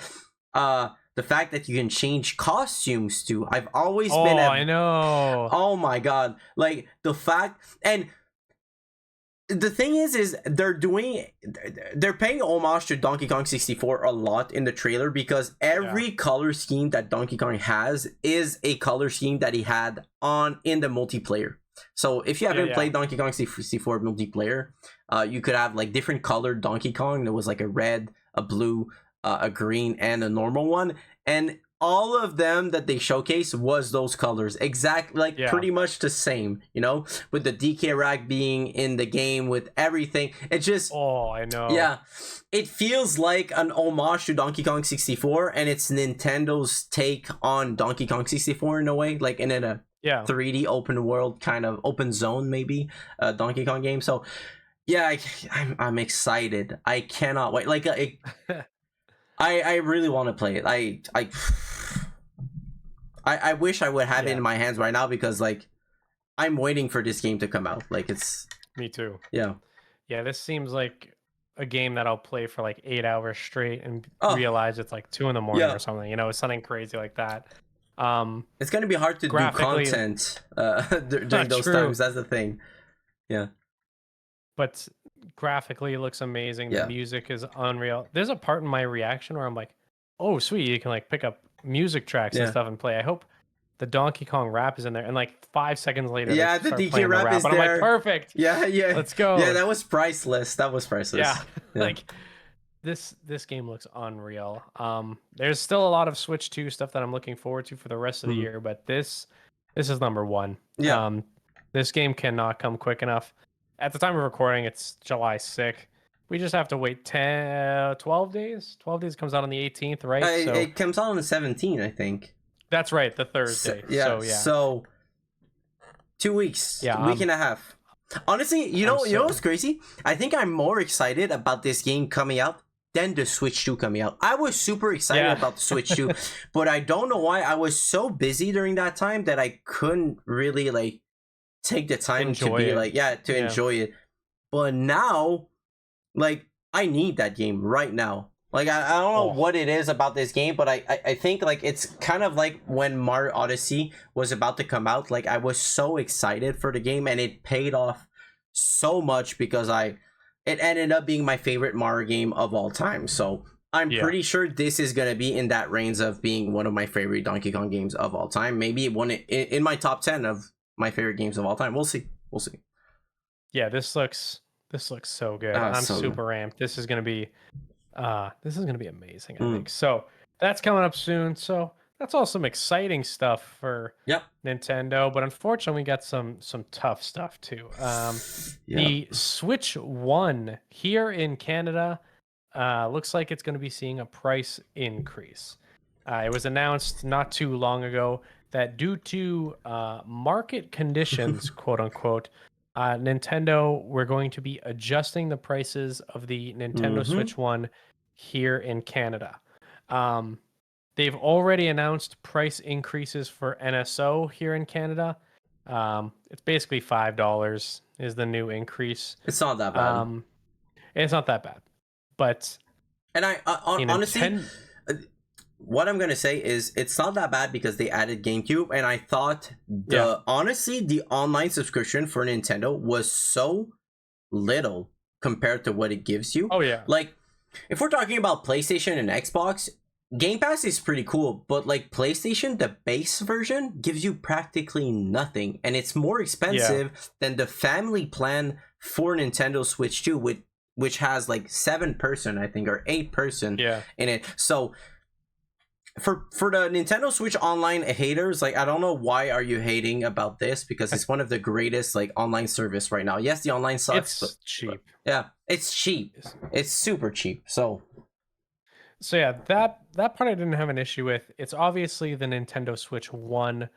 the fact that you can change costumes too. I've always been Oh, a I know. Oh my god. Like the fact, and the thing is they're paying homage to Donkey Kong 64 a lot in the trailer, because Yeah. every color scheme that Donkey Kong has is a color scheme that he had on in the multiplayer. So if you Yeah, haven't yeah. played Donkey Kong 64 multiplayer, you could have like different colored Donkey Kong. There was like a red, a blue, a green, and a normal one, and all of them that they showcased was those colors, exact, like Yeah. pretty much the same, you know, with the DK rack being in the game, with everything. It just, Oh, I know. yeah, it feels like an homage to Donkey Kong 64, and it's Nintendo's take on Donkey Kong 64 in a way, like in a Yeah. 3D open world, kind of open zone maybe, Donkey Kong game. So yeah, I'm excited. I cannot wait. Like I really want to play it. I wish I would have it Yeah. in my hands right now, because like I'm waiting for this game to come out. Like it's, Me too. yeah. Yeah, this seems like a game that I'll play for like 8 hours straight and Oh realize it's like 2 in the morning yeah, or something. You know, it's something crazy like that. Um, it's gonna be hard to do graphically, content during those true, times. That's the thing. Yeah, but graphically it looks amazing. The yeah, music is unreal. There's a part in my reaction where I'm like, "Oh, sweet, you can like pick up music tracks and yeah, stuff and play." I hope the Donkey Kong rap is in there. And like 5 seconds later, they yeah. The start DK playing the rap rap, is and I'm like, there. "Perfect, Yeah, yeah, let's yeah. go." That was priceless. That was Yeah, priceless. Yeah. like this game looks unreal. There's still a lot of Switch 2 stuff that I'm looking forward to for the rest of the Mhm. year, but this is number one. Yeah. Um, this game cannot come quick enough. At the time of recording, it's July 6th. We just have to wait 12 days. 12 days comes out on the 18th, right? So It comes out on the 17th, I think. that's right, the Thursday. Yeah. So yeah. So 2 weeks, Yeah, week and a half. Honestly, I'm you know so what's crazy? I think I'm more excited about this game coming out than the Switch 2 coming out. I was super excited yeah. about the Switch 2, but I don't know why. I was so busy during that time that I couldn't really like take the time to Enjoy be it. like, yeah, to Yeah. enjoy it. But now, like, I need that game right now. Like I don't know Oh, what it is about this game, but I think like it's kind of like when Mario Odyssey was about to come out. Like I was so excited for the game, and it paid off so much, because it ended up being my favorite Mario game of all time. So I'm yeah. pretty sure this is gonna be in that range of being one of my favorite Donkey Kong games of all time. Maybe one in my top 10 of my favorite games of all time. We'll see. We'll see. Yeah, this looks so good. I'm So good. super amped. This is gonna be amazing, I Mm. think. So that's coming up soon. So that's all some exciting stuff for Yep. Nintendo, but unfortunately we got some tough stuff too. Yep. The Switch One here in Canada looks like it's gonna be seeing a price increase. It was announced not too long ago that due to market conditions, quote unquote, Nintendo, we're going to be adjusting the prices of the Nintendo Mm-hmm. Switch One here in Canada. Um, they've already announced price increases for NSO here in Canada. It's basically $5 is the new increase. It's not that bad. Um, it's not that bad, but And honestly, Nintendo, what I'm gonna say is it's not that bad, because they added GameCube, and I thought yeah, honestly the online subscription for Nintendo was so little compared to what it gives you. oh yeah, Like, if we're talking about PlayStation and Xbox, Game Pass is pretty cool, but like PlayStation, the base version gives you practically nothing, and it's more expensive than the family plan for Nintendo Switch 2, which has like 7 person, I think, or 8 person yeah, in it. So for the Nintendo Switch Online haters, like, I don't know why are you hating about this, because it's one of the greatest like online service right now. Yes, the online sucks, It's cheap. yeah, it's cheap. It's super cheap. So yeah, that part I didn't have an issue with. It's obviously the Nintendo Switch 1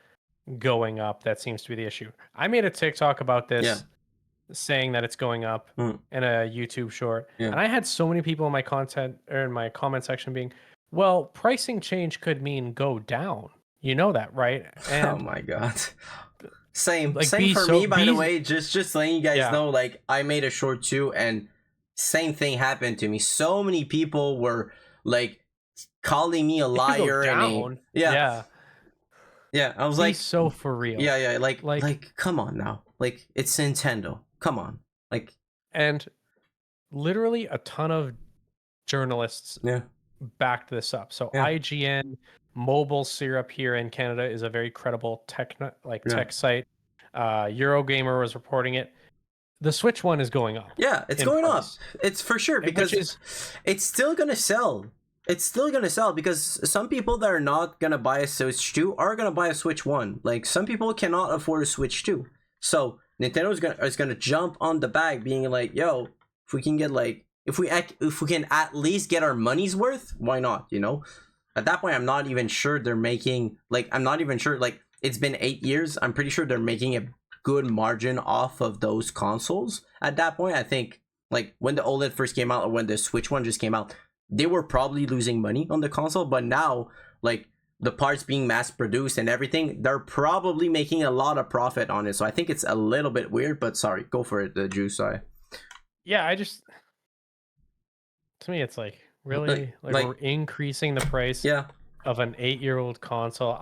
going up that seems to be the issue. I made a TikTok about yeah, this saying that it's going up mm, in a YouTube short. yeah. And I had so many people in my content or in my comment section being, well, pricing change could mean go down. You know that, right? Oh And my god. Same like for me, by the way. Just letting you guys yeah, know, like, I made a short too, and same thing happened to me. So many people were like calling me a it could go liar and a down. yeah. Yeah. Yeah, I was Be like, so for real. yeah, Like come on now. Like, it's Nintendo. Come on. Like, and literally a ton of journalists yeah. backed this up. So Yeah. IGN, Mobile Syrup here in Canada is a very credible tech Yeah. site. Eurogamer was reporting it. The Switch 1 is going up. Yeah, it's in going price, up. It's for sure, which because is it's still gonna sell. It's still gonna sell, because some people that are not gonna buy a Switch 2 are gonna buy a Switch 1. Like, some people cannot afford a Switch 2. So Nintendo is gonna jump on the bag, being like, yo, if we can get like if we can at least get our money's worth, why not? You know? At that point, I'm not even sure they're making, like, I'm not even sure, like, it's been 8 years. I'm pretty sure they're making a good margin off of those consoles. At that point, I think, like, when the OLED first came out, or when the Switch 1 just came out, they were probably losing money on the console. But now, like, the parts being mass produced and everything, they're probably making a lot of profit on it. So I think it's a little bit weird, but sorry, go for it, the juice. Sorry. yeah, to me it's like really like we're increasing the price yeah, of an 8-year-old console.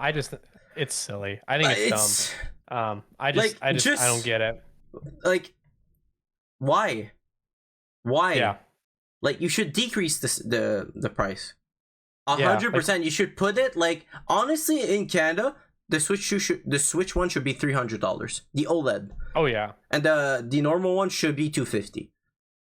It's silly. I think it's it's dumb. like, I don't get it. like, why? Yeah. Like, you should decrease the price. Yeah, 100%. You should put it, like, honestly, in Canada, the Switch 1 should be $300. The OLED. Oh yeah. And the normal one should be $250.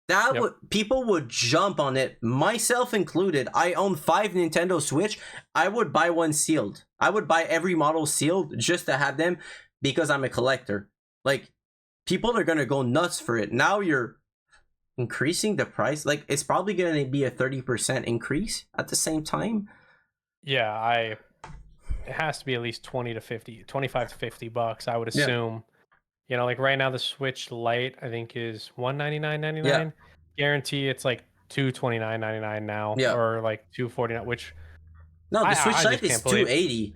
That Yep. would, people would jump on it, myself included. I own 5 Nintendo Switch. I would buy one sealed. I would buy every model sealed just to have them, because I'm a collector. Like, people are gonna go nuts for it. Now you're increasing the price. Like, it's probably gonna be a 30% increase at the same time. Yeah, it has to be at least 25 to 50 bucks, I would assume. You know, like right now the Switch Lite I think is $199.99. Yeah. Guarantee it's like $229.99 now, Yeah. or like $249, which No, the Switch I Lite just is can't believe. $280.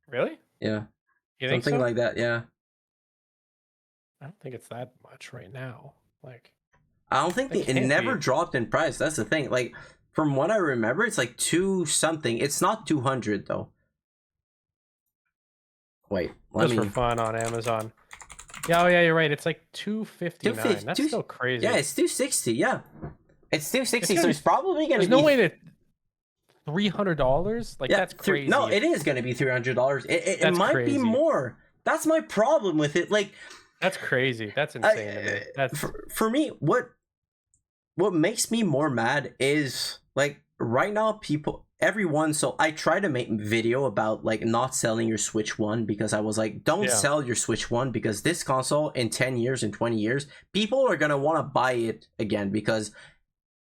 Really? Yeah. You think Something so? like that, yeah. I don't think it's that much right now. Like, I don't think it never dropped in price. That's the thing. Like, from what I remember, it's like 2 something. It's not 200 though. Wait, just for fun on Amazon. Yeah, oh yeah, you're right. It's like $259. That's still crazy. Yeah, it's $260. Yeah, it's $260. So it's probably gonna be. There's no way that $300. Like, yeah, that's crazy. No, it is gonna be $300. It might be more. That's my problem with it. Like, that's crazy. That's insane to me. That's for me. What makes me more mad is, like, right now, everyone. So I try to make video about, like, not selling your Switch 1, because I was like, don't sell your Switch 1, because this console in 10 years and 20 years, people are gonna want to buy it again, because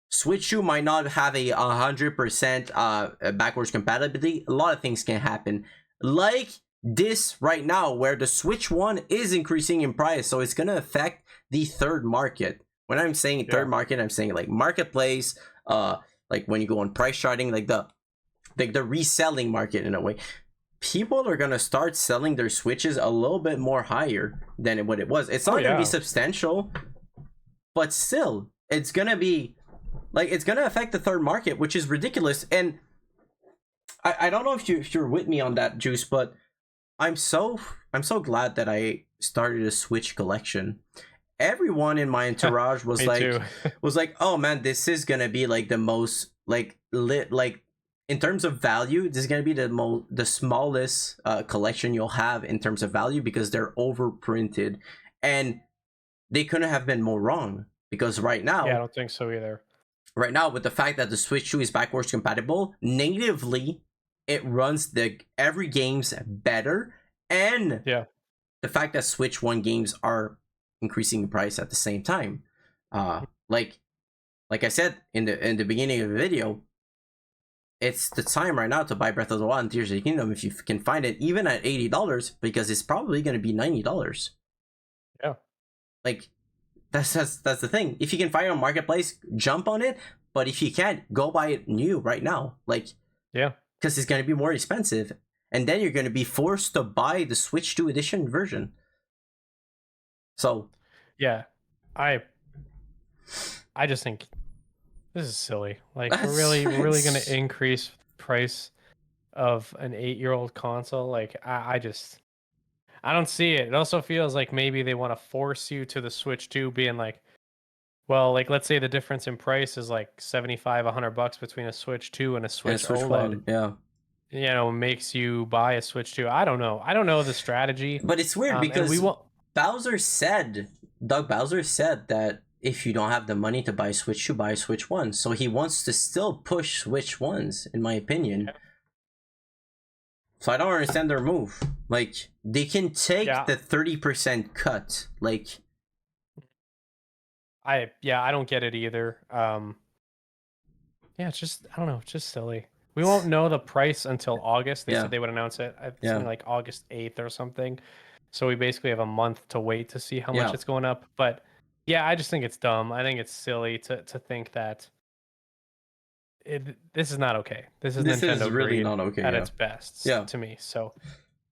Switch 2 might not have a 100% backwards compatibility. A lot of things can happen, like this right now, where the Switch 1 is increasing in price, so it's gonna affect the third market. When I'm saying third market, I'm saying like marketplace, like when you go on price charting, like the reselling market in a way. People are gonna start selling their Switches a little bit more higher than what it was. It's not gonna be substantial, but still, it's gonna be like, it's gonna affect the third market, which is ridiculous. And I don't know if you're with me on that, Juice, but I'm so glad that I started a Switch collection. Everyone in my entourage was like, oh man, this is gonna be like the most like lit, like, in terms of value, this is gonna be the smallest collection you'll have in terms of value, because they're overprinted, and they couldn't have been more wrong, because right now, I don't think so either. right now, with the fact that the Switch 2 is backwards compatible, natively it runs the every games better, and Yeah. the fact that Switch 1 games are increasing in price at the same time. Like I said in the beginning of the video, it's the time right now to buy Breath of the Wild and Tears of the Kingdom if you can find it, even at $80, because it's probably going to be $90. Yeah. Like that's the thing. If you can find it on Marketplace, jump on it. But if you can't, go buy it new right now. Like, Yeah. because it's going to be more expensive, and then you're going to be forced to buy the Switch 2 edition version. So Yeah. I just think this is silly. Like we're really gonna it's increase price of an 8-year-old console. Like I don't see it. It also feels like maybe they want to force you to the Switch 2 being like, well, like let's say the difference in price is like 75, $100 between a Switch 2 and a and Switch Switch OLED, 1, yeah. makes you buy a Switch 2. I don't know. I don't know the strategy. But it's weird And we because won't. Bowser said, Doug Bowser said that if you don't have the money to buy Switch 2, buy Switch 1. So he wants to still push Switch 1s, in my opinion. Yeah. So I don't understand their move. Like, they can take Yeah. the 30% cut. Like, I don't get it either. Yeah, it's just I don't know, it's just silly. We won't know the price until August. They yeah, said they would announce it. yeah, Something like August 8th or something. So we basically have a month to wait to see how much yeah. it's going up. But yeah, I just think it's dumb. I think it's silly to think that this is not okay. This is This is Nintendo really greed not okay, at yeah. its best Yeah. to me. So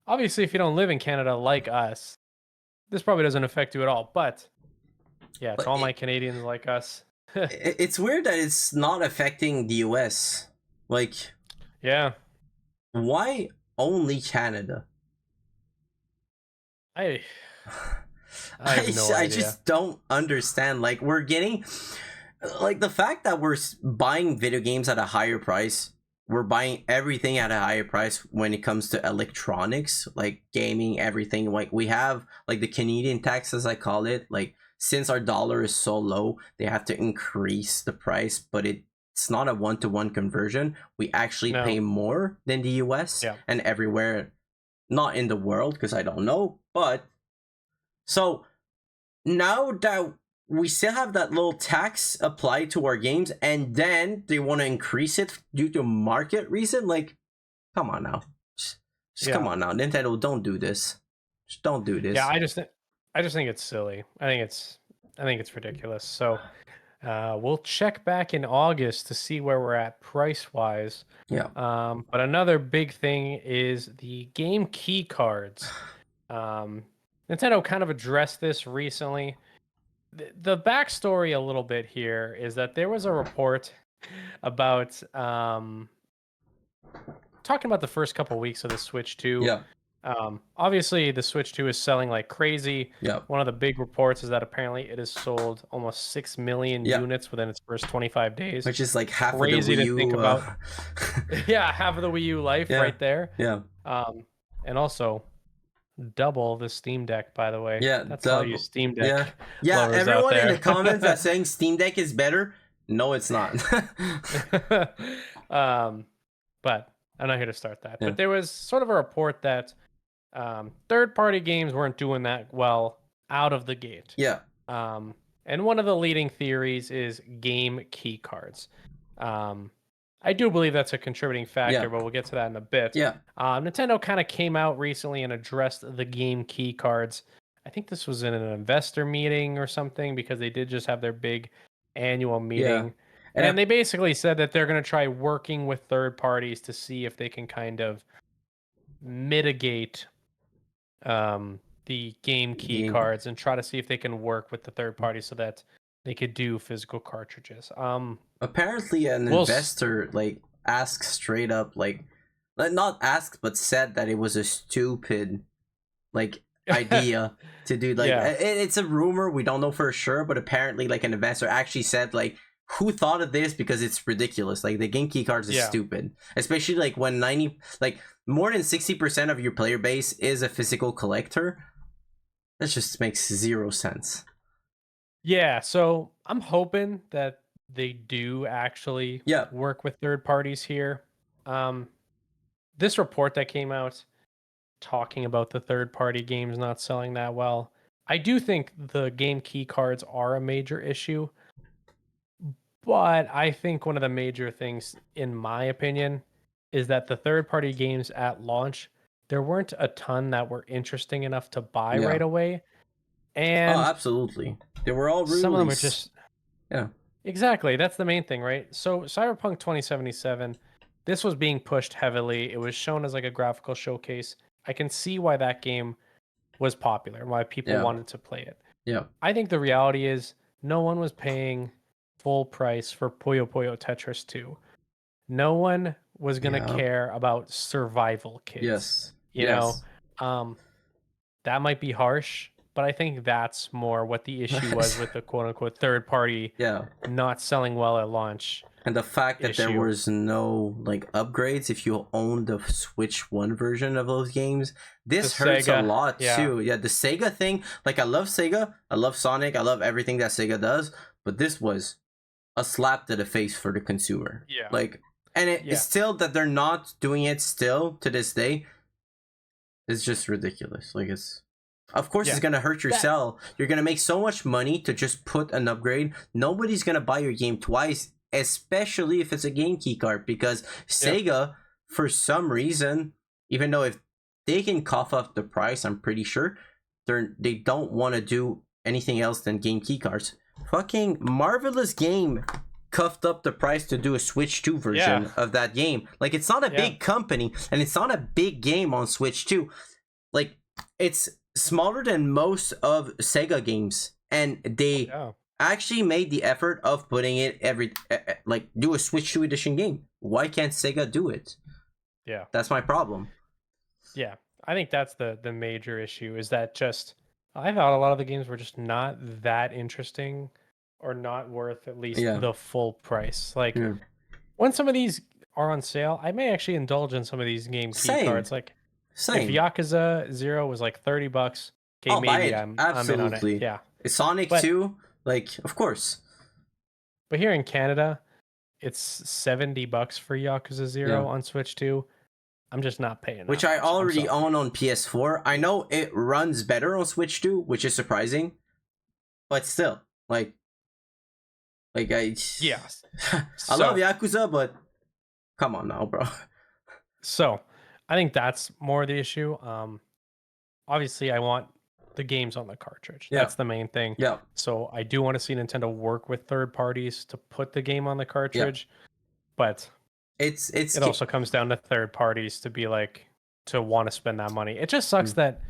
obviously, if you don't live in Canada like us, this probably doesn't affect you at all. But yeah, to But all my Canadians like us, it's weird that it's not affecting the US. Like, yeah, why only Canada? I I have no I idea. just don't understand. Like, we're getting, like, the fact that we're buying video games at a higher price. We're buying everything at a higher price when it comes to electronics, like gaming, everything. Like, we have like the Canadian tax, as I call it. Like, since our dollar is so low, they have to increase the price, but it's not a one-to-one conversion. We actually No. pay more than the US Yeah. and everywhere, not in the world, because I don't know. But so now that we still have that little tax applied to our games, and then they want to increase it due to market reason, like, come on now. Just come on now. Nintendo, don't do this. Just don't do this. Yeah, I just think it's silly. I think it's ridiculous. So we'll check back in August to see where we're at price wise. Yeah. But another big thing is the game key cards. Nintendo kind of addressed this recently. The backstory a little bit here is that there was a report about talking about the first couple weeks of the Switch 2. Yeah. Obviously, the Switch 2 is selling like crazy. Yeah. One of the big reports is that apparently it has sold almost 6 million Yeah. units within its first 25 days. Which is like half Crazy of the Wii to U. think about. Yeah, half of the Wii U life Yeah. right there. Yeah. And also double the Steam Deck, by the way. Yeah. That's all you Steam Deck. Yeah. Yeah. lovers out Everyone in there. the comments that's saying Steam Deck is better. No, it's not. But I'm not here to start that. Yeah. But there was sort of a report that third-party games weren't doing that well out of the gate. Yeah. And one of the leading theories is game key cards. I do believe that's a contributing factor, Yeah. but we'll get to that in a bit. Yeah. Nintendo kind of came out recently and addressed the game key cards. I think this was in an investor meeting or something, because they did just have their big annual meeting. And they basically said that they're going to try working with third parties to see if they can kind of mitigate the game key cards and try to see if they can work with the third party so that they could do physical cartridges. Apparently an investor like asked straight up, like not asked but said that it was a stupid like idea to do, like it's a rumor, we don't know for sure, but apparently like an investor actually said like, who thought of this, because it's ridiculous. Like, the game key cards is stupid, especially like when more than 60% of your player base is a physical collector. That just makes zero sense. Yeah, so I'm hoping that they do actually Yeah. work with third parties here. Um, this report that came out talking about the third party games not selling that well, I do think the game key cards are a major issue, but I think one of the major things, in my opinion, is that the third party games at launch, there weren't a ton that were interesting enough to buy Yeah. right away. Oh, And absolutely. They were all some of them are released. just Yeah. exactly, that's the main thing, right? So Cyberpunk 2077, this was being pushed heavily. It was shown as like a graphical showcase. I can see why that game was popular, why people Yeah. wanted to play it. Yeah. I think the reality is no one was paying full price for Puyo Puyo Tetris 2. No one was going to Yeah. care about survival kits. Yes. You know, Yes. um, that might be harsh, but I think that's more what the issue was with the quote unquote third party Yeah. not selling well at launch And the fact that there issue. was no like upgrades if you own the Switch 1 version of those games, The this hurts a Sega, lot yeah, too. Yeah, the Sega thing, like I love Sega, I love Sonic, I love everything that Sega does, but this was a slap to the face for the consumer. yeah, Like, and it's yeah, still that they're not doing it still to this day is just ridiculous. Like it's of course yeah. it's gonna hurt your That, sell. You're gonna make so much money to just put an upgrade. Nobody's gonna buy your game twice, especially if it's a game key card, because yeah, Sega, for some reason, even though if they can cough up the price, I'm pretty sure they don't want to do anything else than game key cards. Fucking Marvelous Game cuffed up the price to do a Switch 2 yeah, version of that game. Like it's not a yeah, big company and it's not a big game on Switch 2. Like it's smaller than most of Sega games and they yeah, actually made the effort of putting it like do a Switch 2 edition game. Why can't Sega do it? yeah, That's my problem. yeah. I think that's the major issue is that just I thought a lot of the games were just not that interesting or not worth at least Yeah. the full price. Like Yeah. when some of these are on sale, I may actually indulge in some of these game key Same. cards. Like if Same. Yakuza 0 was like $30, okay, I'll buy maybe it. I'm in on it. Absolutely. Yeah. Sonic But 2, like, of course. but here in Canada, it's $70 for Yakuza 0 Yeah. on Switch 2. I'm just not paying Which that I much. I'm already sorry. own on PS4. I know it runs better on Switch 2, which is surprising. But still, like I Yes. I love So Yakuza, but come on now, bro. so I think that's more the issue. Obviously I want the games on the cartridge. Yeah. That's the main thing. Yeah. So I do want to see Nintendo work with third parties to put the game on the Yeah. cartridge, but It's it also comes down to third parties to be like to want to spend that money. It just sucks Mm. that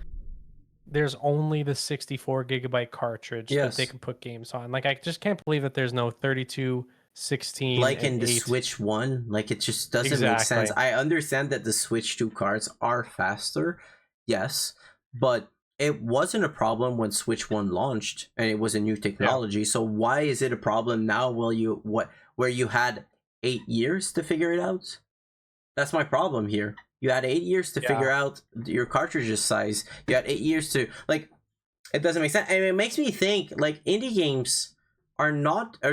there's only the 64 gigabyte cartridge that they yes. can put games on. Like I just can't believe that there's no 32, 16, Like and in the 8. Switch 1, like it just doesn't make sense. Exactly. I understand that the Switch 2 cards are faster, yes, but it wasn't a problem when Switch 1 launched and it was a new Yeah. technology. So why is it a problem now where you had 8 years to figure it out? That's my problem here. You had 8 years to figure Yeah. out your cartridge's size. You had 8 years to like it doesn't make sense. And it makes me think like indie games are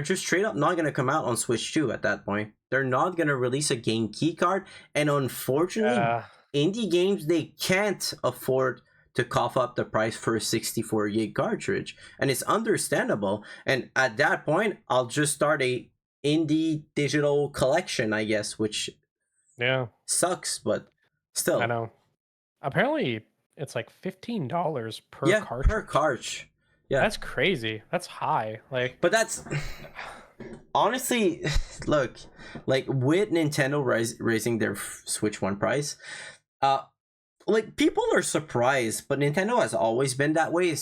just straight up not gonna come out on Switch 2 at that point. They're not gonna release a game key card. And unfortunately, Uh, indie games they can't afford to cough up the price for a 64 gig cartridge. And it's understandable. And at that point, I'll just start a indie digital collection, I guess, which yeah. sucks, but I still. know. Apparently it's like $15 per Yeah, per cartridge. cartridge. Yeah. That's crazy. That's high. Like But that's honestly, look, like with Nintendo raising their Switch 1 price, uh, like people are surprised, but Nintendo has always been that way.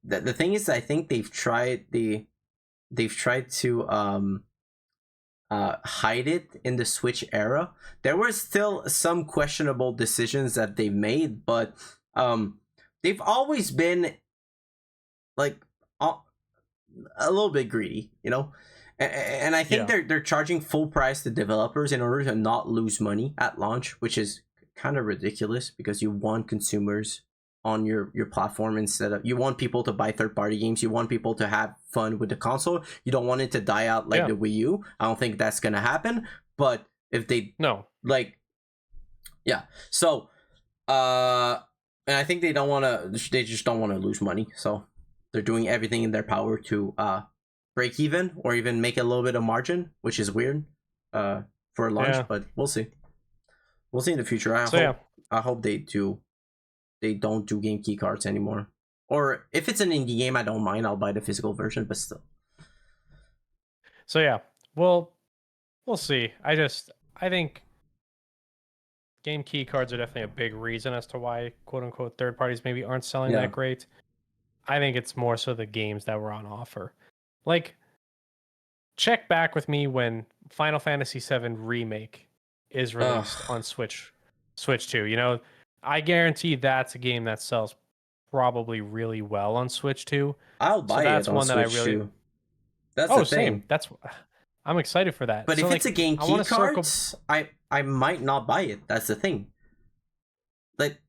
The thing is, I think they've tried to hide it in the Switch era. There were still some questionable decisions that they made, but they've always been like a little bit greedy, you know. And I think yeah. they're charging full price to developers in order to not lose money at launch, which is kind of ridiculous because you want consumers on your platform instead of, you want people to buy third party games, you want people to have fun with the console, you don't want it to die out like Yeah. the Wii U. I don't think that's gonna happen, but if they No. like, yeah, so and I think they just don't want to lose money, so they're doing everything in their power to break even or even make a little bit of margin, which is weird for a launch. Yeah. But we'll see in the future. I hope they don't do game key cards anymore. Or if it's an indie game, I don't mind. I'll buy the physical version, but still. So yeah, well, we'll see. I think game key cards are definitely a big reason as to why quote unquote third parties maybe aren't selling Yeah. that great. I think it's more so the games that were on offer. Like, check back with me when Final Fantasy VII Remake is released on Switch 2. You know, I guarantee that's a game that sells probably really well on Switch 2. I'll buy that's it on one that I Switch really too. That's the same. thing. I'm excited for that. But so if like, it's a game I key want to circle. cards, I might not buy it. That's the thing. Like,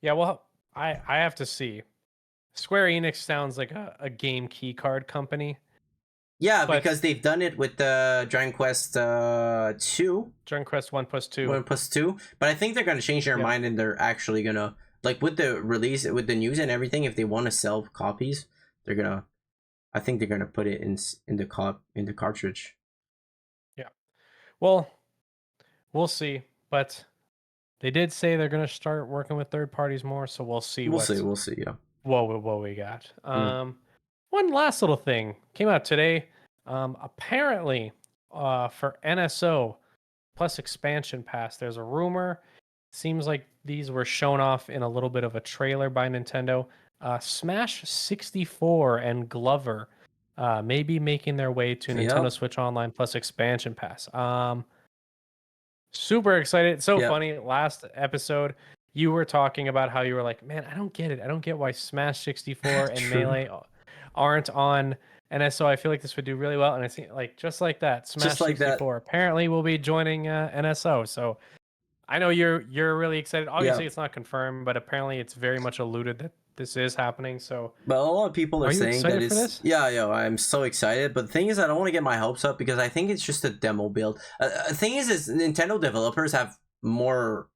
Yeah, well, I have to see. Square Enix sounds like a game key card company. yeah, But because they've done it with the Dragon Quest 2. Dragon Quest 1+2. 1+2. But I think they're gonna change their mind, and they're actually gonna, like, with the release, with the news and everything, if they want to sell copies, I think they're gonna put it in the cartridge. Yeah. Well, we'll see. But they did say they're gonna start working with third parties more, so we'll see. We'll see. Yeah. What we got. One last little thing came out today. Apparently, for NSO plus expansion pass, there's a rumor. Seems like these were shown off in a little bit of a trailer by Nintendo. Smash 64 and Glover may be making their way to Nintendo Switch Online plus expansion pass. Super excited. It's so funny. Last episode, you were talking about how you were like, man, I don't get it. I don't get why Smash 64 and Melee aren't on NSO. I feel like this would do really well. And I think like just like that, Smash 64 apparently will be joining NSO. So I know you're really excited. Obviously, it's not confirmed, but apparently it's very much alluded that this is happening. So, but a lot of people are saying that it's this? Yeah, I'm so excited. But the thing is, I don't want to get my hopes up because I think it's just a demo build. The thing is Nintendo developers have more.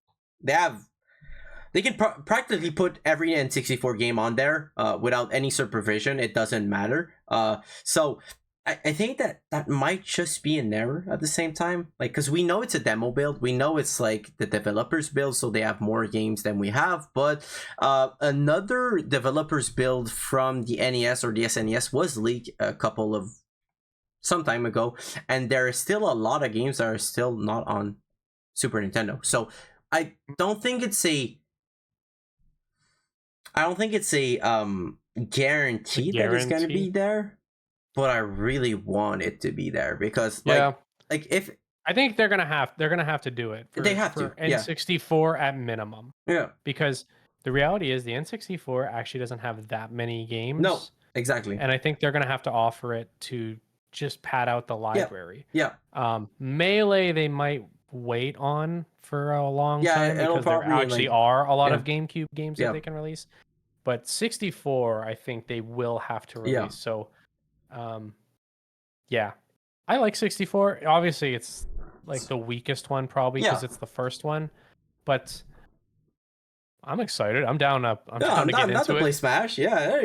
They can practically put every N64 game on there without any supervision. It doesn't matter. So I think that might just be an error at the same time. Like, because we know it's a demo build. We know it's like the developers build, so they have more games than we have. But another developers build from the NES or the SNES was leaked some time ago. And there are still a lot of games that are still not on Super Nintendo. So I don't think it's a guarantee that it's going to be there. But I really want it to be there because, like if I think they're gonna have to do it. They have for to N64 at minimum. Yeah, because the reality is the N64 actually doesn't have that many games. No, exactly. And I think they're gonna have to offer it to just pad out the library. Yeah. Melee they might wait on for a long time because there actually are a lot of GameCube games that they can release. But 64, I think they will have to release. So. Yeah, I like 64. Obviously, it's like the weakest one probably because it's the first one, but I'm excited. I'm down to get into it. Play Smash. Yeah,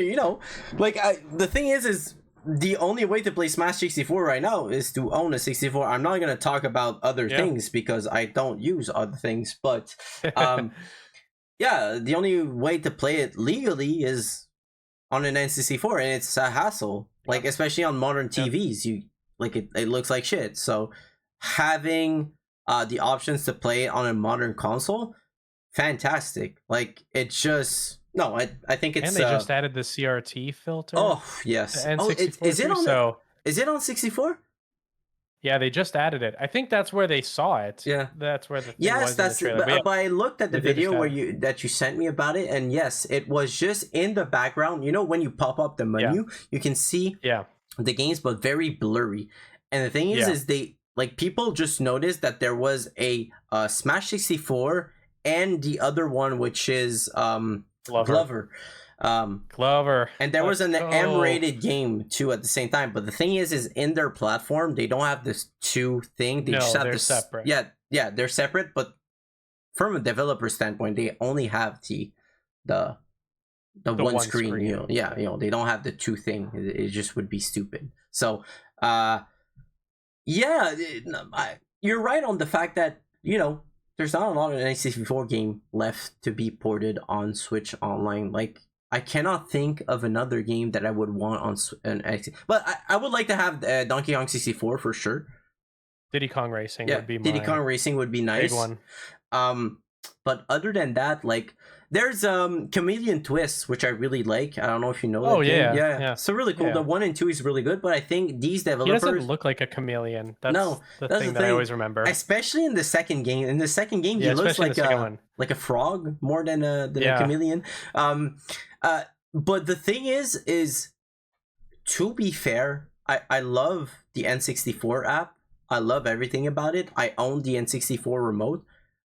like the thing is the only way to play Smash 64 right now is to own a 64. I'm not gonna talk about other things because I don't use other things, but the only way to play it legally is on an N64, and it's a hassle. Like, especially on modern TVs, it looks like shit. So having the options to play it on a modern console, fantastic. Like, I think it's. And they just added the CRT filter. Oh yes. Is it on 64? Yeah, they just added it. I think that's where they saw it. Yeah, that's where the thing was in the trailer. But I looked at the video that you sent me about it, and yes, it was just in the background. You know, when you pop up the menu, you can see the games, but very blurry. And the thing is they people just noticed that there was a Smash 64 and the other one, which is Glover. Glover. And there was Let's an go. M-rated game too at the same time. But the thing is in their platform, they don't have this two thing. They just have they're this. separate. Yeah, they're separate. But from a developer standpoint, they only have the one screen. They don't have the two thing. It just would be stupid. So, you're right on the fact that there's not a lot of N64 game left to be ported on Switch Online. Like, I cannot think of another game that I would want on an X. But I would like to have Donkey Kong 64 for sure. Diddy Kong Racing would be Diddy Kong Racing would be nice. Big one. But other than that, like, there's Chameleon Twists, which I really like. I don't know if you know that game. Yeah. So really cool. The 1 and 2 is really good, but I think these developers... He doesn't look like a chameleon. That's the thing that I always remember. Especially in the second game. In the second game, he looks like a frog more than a chameleon. But the thing is to be fair, I love the N64 app. I love everything about it. I own the N64 remote.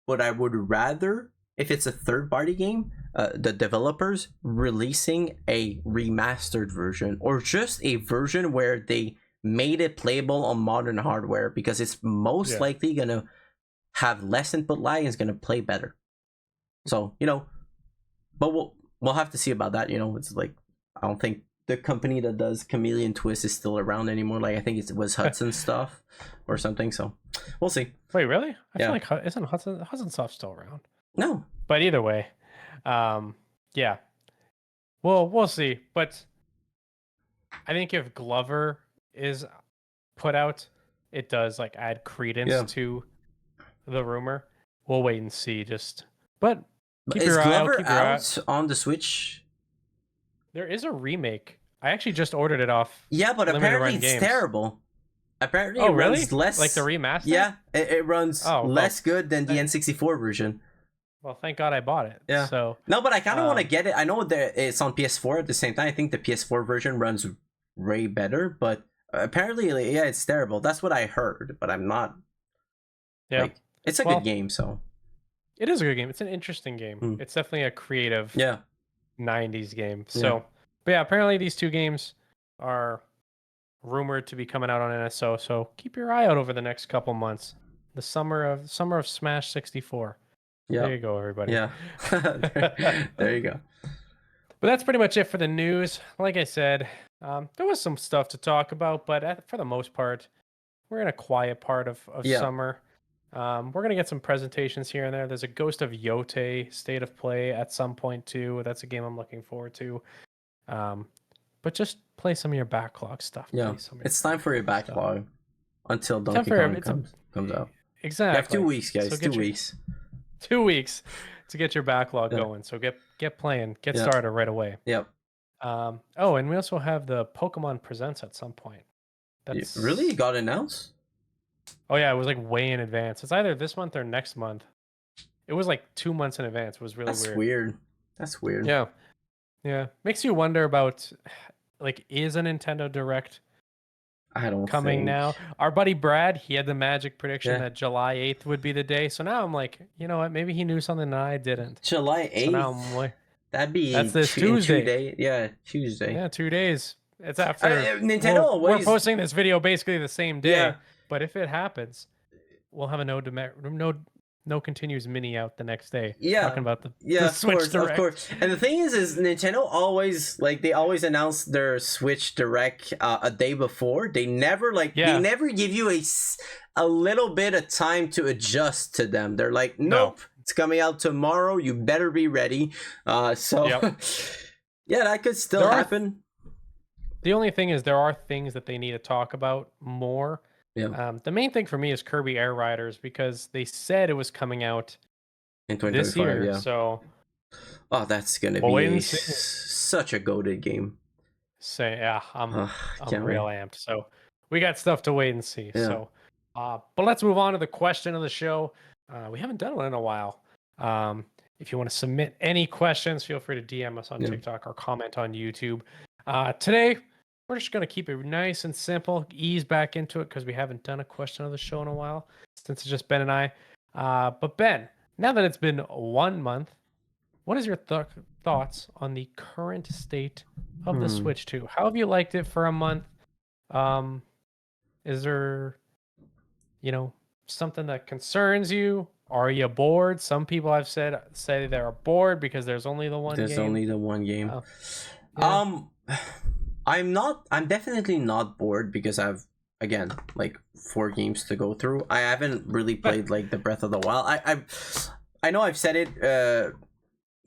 But I would rather, if it's a third-party game, the developers releasing a remastered version or just a version where they made it playable on modern hardware, because it's most likely gonna have less input lag and is gonna play better. So but we'll have to see about that. It's like, I don't think the company that does Chameleon Twist is still around anymore. Like, I think it was Hudson stuff or something. So we'll see. Wait, really? I feel like isn't Hudson Soft still around? No. But either way, yeah. Well, we'll see. But I think if Glover is put out, it does like add credence to the rumor. We'll wait and see. But keep your eye out. Keep your out on the Switch. There is a remake. I actually just ordered it off. Yeah, but apparently it's terrible. Apparently, it runs less, like the remaster. Yeah, it runs less good than the N64 version. Well, thank God I bought it. Yeah. So no, but I kind of want to get it. I know that it's on PS4 at the same time. I think the PS4 version runs way better, but apparently, it's terrible. That's what I heard, but I'm not. Yeah, it's a good game. So it is a good game. It's an interesting game. It's definitely a creative. 90s game. So, but apparently these two games are rumored to be coming out on NSO. So keep your eye out over the next couple months. The summer of Smash 64. Yeah. There you go, everybody. Yeah. There you go. But that's pretty much it for the news. Like I said, there was some stuff to talk about, but for the most part, we're in a quiet part of summer. We're going to get some presentations here and there. There's a Ghost of Yote State of Play at some point too. That's a game I'm looking forward to. But just play some of your backlog stuff. Yeah, it's time for your backlog until Donkey Kong comes out. Exactly. You have 2 weeks, guys. So 2 weeks. 2 weeks to get your backlog going. So get playing. Get started right away. Yep. And we also have the Pokemon Presents at some point. That's really got announced? Oh yeah, it was like way in advance. It's either this month or next month. It was like 2 months in advance. It was really weird. That's weird. Yeah. Makes you wonder about, like, is a Nintendo Direct coming now? Our buddy Brad, he had the magic prediction that July 8th would be the day. So now I'm like, you know what? Maybe he knew something that I didn't. July 8th? So now I'm like, that's this Tuesday. Tuesday. Yeah, 2 days. It's after Nintendo. We're posting this video basically the same day. But if it happens, we'll have a no continues mini out the next day. Talking about the Switch Direct. Of course. And the thing is Nintendo always announce their Switch Direct a day before. They never they never give you a little bit of time to adjust to them. They're like, nope, it's coming out tomorrow. You better be ready. That could still happen. The only thing is there are things that they need to talk about more. Yeah. The main thing for me is Kirby Air Riders, because they said it was coming out in 2025. This year. So, that's gonna be such a goated game. I'm real amped. So we got stuff to wait and see. Yeah. So, but let's move on to the question of the show. We haven't done one in a while. If you want to submit any questions, feel free to DM us on TikTok or comment on YouTube. Today, we're just going to keep it nice and simple, ease back into it, because we haven't done a question of the show in a while, since it's just Ben and I. But Ben, now that it's been 1 month, what is your thoughts on the current state of the Hmm. Switch 2? How have you liked it for a month? Um, is there, you know, something that concerns you? Are you bored? Some people I've said say they're bored because there's only the one There's game. only the one game. Oh, yeah. Um, I'm not. I'm definitely not bored because I've again like 4 games to go through. I haven't really played like the Breath of the Wild. I know I've said it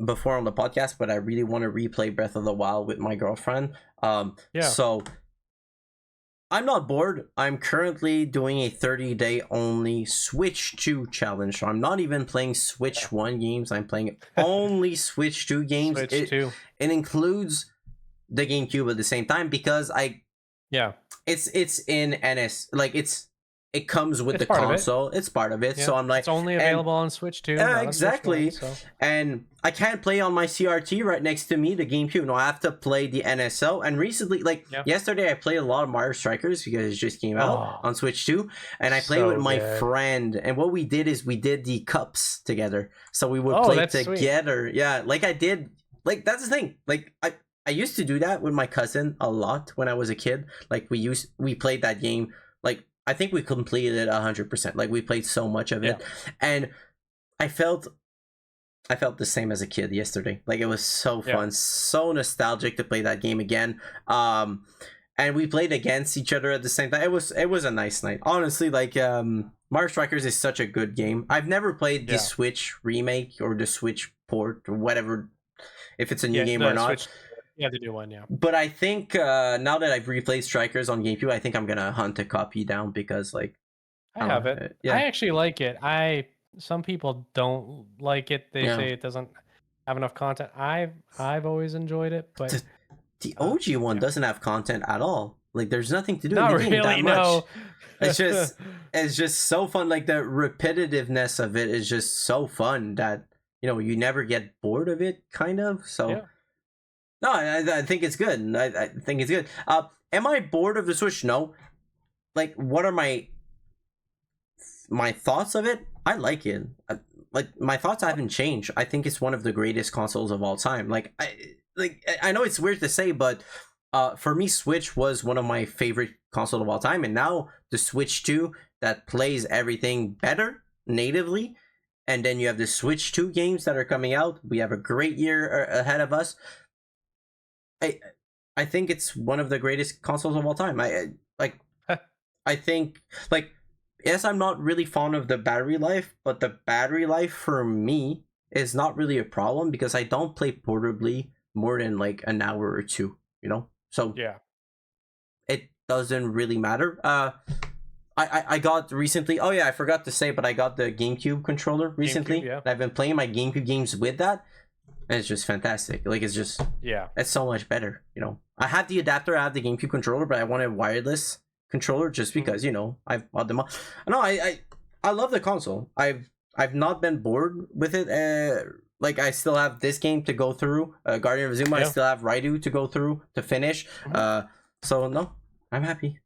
before on the podcast, but I really want to replay Breath of the Wild with my girlfriend. Yeah. So I'm not bored. I'm currently doing a 30-day only Switch 2 challenge. So I'm not even playing Switch 1 games. I'm playing only Switch 2 games. Switch 2. It includes the GameCube at the same time because Yeah. it's in NS, like it comes with It's the part of it. console. It's part of it. Yeah. So I'm like, it's only available on Switch 2. exactly. Switch 1, so. And I can't play on my CRT right next to me, the GameCube. No, I have to play the NSO. And recently, like yesterday, I played a lot of Mario Strikers because it just came out on Switch 2. And I played with my friend. And what we did is we did the cups together. So we would play together. Sweet. Yeah, like I did. Like that's the thing. Like I used to do that with my cousin a lot when I was a kid. Like we played that game. Like I think we completed it 100%. Like we played so much of it, and I felt the same as a kid yesterday. Like it was so fun, so nostalgic to play that game again. And we played against each other at the same time. It was a nice night, honestly. Like Mario Strikers is such a good game. I've never played the Switch remake or the Switch port or whatever, if it's a new game or not. Switch, you have to do one, But I think now that I've replayed Strikers on GameCube, I think I'm gonna hunt a copy down because like I have it. Yeah. I actually like it. Some people don't like it. They say it doesn't have enough content. I've always enjoyed it, but the OG one doesn't have content at all. Like there's nothing to do in the game that much. No. It's just so fun. Like the repetitiveness of it is just so fun that you never get bored of it, kind of. So no, I think it's good. I think it's good. Am I bored of the Switch? No. Like, what are my thoughts of it? I like it. Like my thoughts haven't changed. I think it's one of the greatest consoles of all time. Like I know it's weird to say, but for me, Switch was one of my favorite consoles of all time, and now the Switch 2 that plays everything better natively, and then you have the Switch 2 games that are coming out. We have a great year ahead of us. I think it's one of the greatest consoles of all time. I think like, yes, I'm not really fond of the battery life, but the battery life for me is not really a problem because I don't play portably more than like an hour or two, So it doesn't really matter. I got recently. Oh yeah, I forgot to say, but I got the GameCube controller recently. And I've been playing my GameCube games with that. And it's just fantastic. Like it's just it's so much better. I have the adapter, I have the GameCube controller, but I want a wireless controller just because I've bought them all. No, I love the console. I've not been bored with it. Like I still have this game to go through, Guardian of Zuma. I still have Raidu to go through to finish. So no, I'm happy.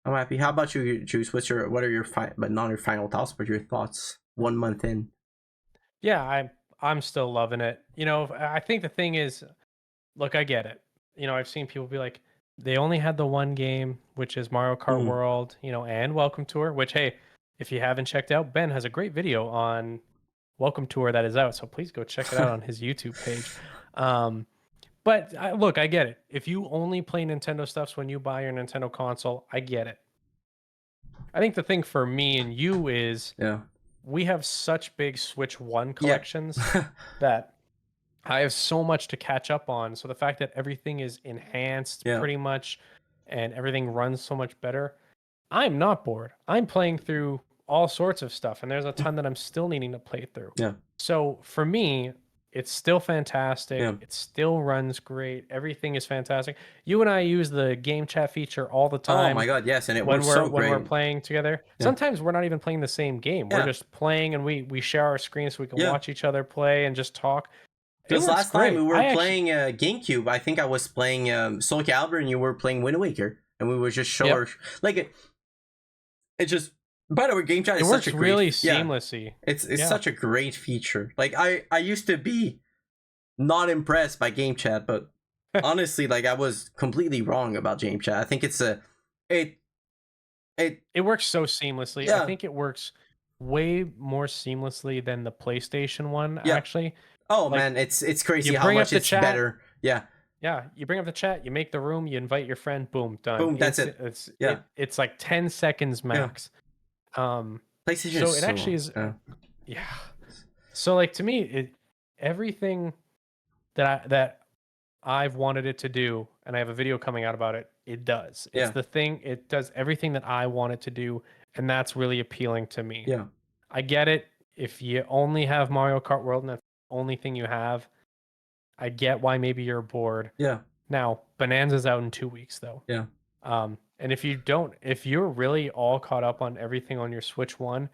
How about you, Juice? What are your but not your final thoughts, but your thoughts 1 month in? Yeah, I'm still loving it. I think the thing is, look, I get it. I've seen people be like, they only had the one game, which is Mario Kart World, and Welcome Tour, which, hey, if you haven't checked out, Ben has a great video on Welcome Tour that is out. So please go check it out on his YouTube page. But look, I get it. If you only play Nintendo stuffs when you buy your Nintendo console, I get it. I think the thing for me and you is we have such big Switch 1 collections that I have so much to catch up on. So the fact that everything is enhanced pretty much and everything runs so much better, I'm not bored. I'm playing through all sorts of stuff, and there's a ton that I'm still needing to play through. So for me, it's still fantastic. It still runs great. Everything is fantastic. You and I use the game chat feature all the time. Oh my god, yes, and it when works so great. When we're playing together. Sometimes we're not even playing the same game. We're just playing, and we share our screen so we can watch each other play and just talk. Because last time we were playing GameCube, I think I was playing Soul Calibur and you were playing Wind Waker, and we would just show our it just. By the way, game chat is such a great, really seamlessly. It's such a great feature. Like I used to be not impressed by game chat, but honestly, like I was completely wrong about game chat. I think it's it It works so seamlessly. I yeah, think it works way more seamlessly than the PlayStation one, yeah. actually. Oh Like, man, it's you crazy how bring up much the it's chat. better. Yeah, Yeah, you bring up the chat, you make the room, you invite your friend, boom, done. boom, that's Instant. it. Yeah, It's like 10 seconds yeah. max. Um, PlayStation is so it so actually long. is, Yeah, yeah. So like to me, everything that I've wanted it to do, and I have a video coming out about it. It does. It's yeah, the thing. It does everything that I want it to do, and that's really appealing to me. yeah, I get it. If you only have Mario Kart World and that's the only thing you have, I get why maybe you're bored. yeah, Now, Bonanza's out in 2 weeks though. yeah, And if you're really all caught up on everything on your Switch One,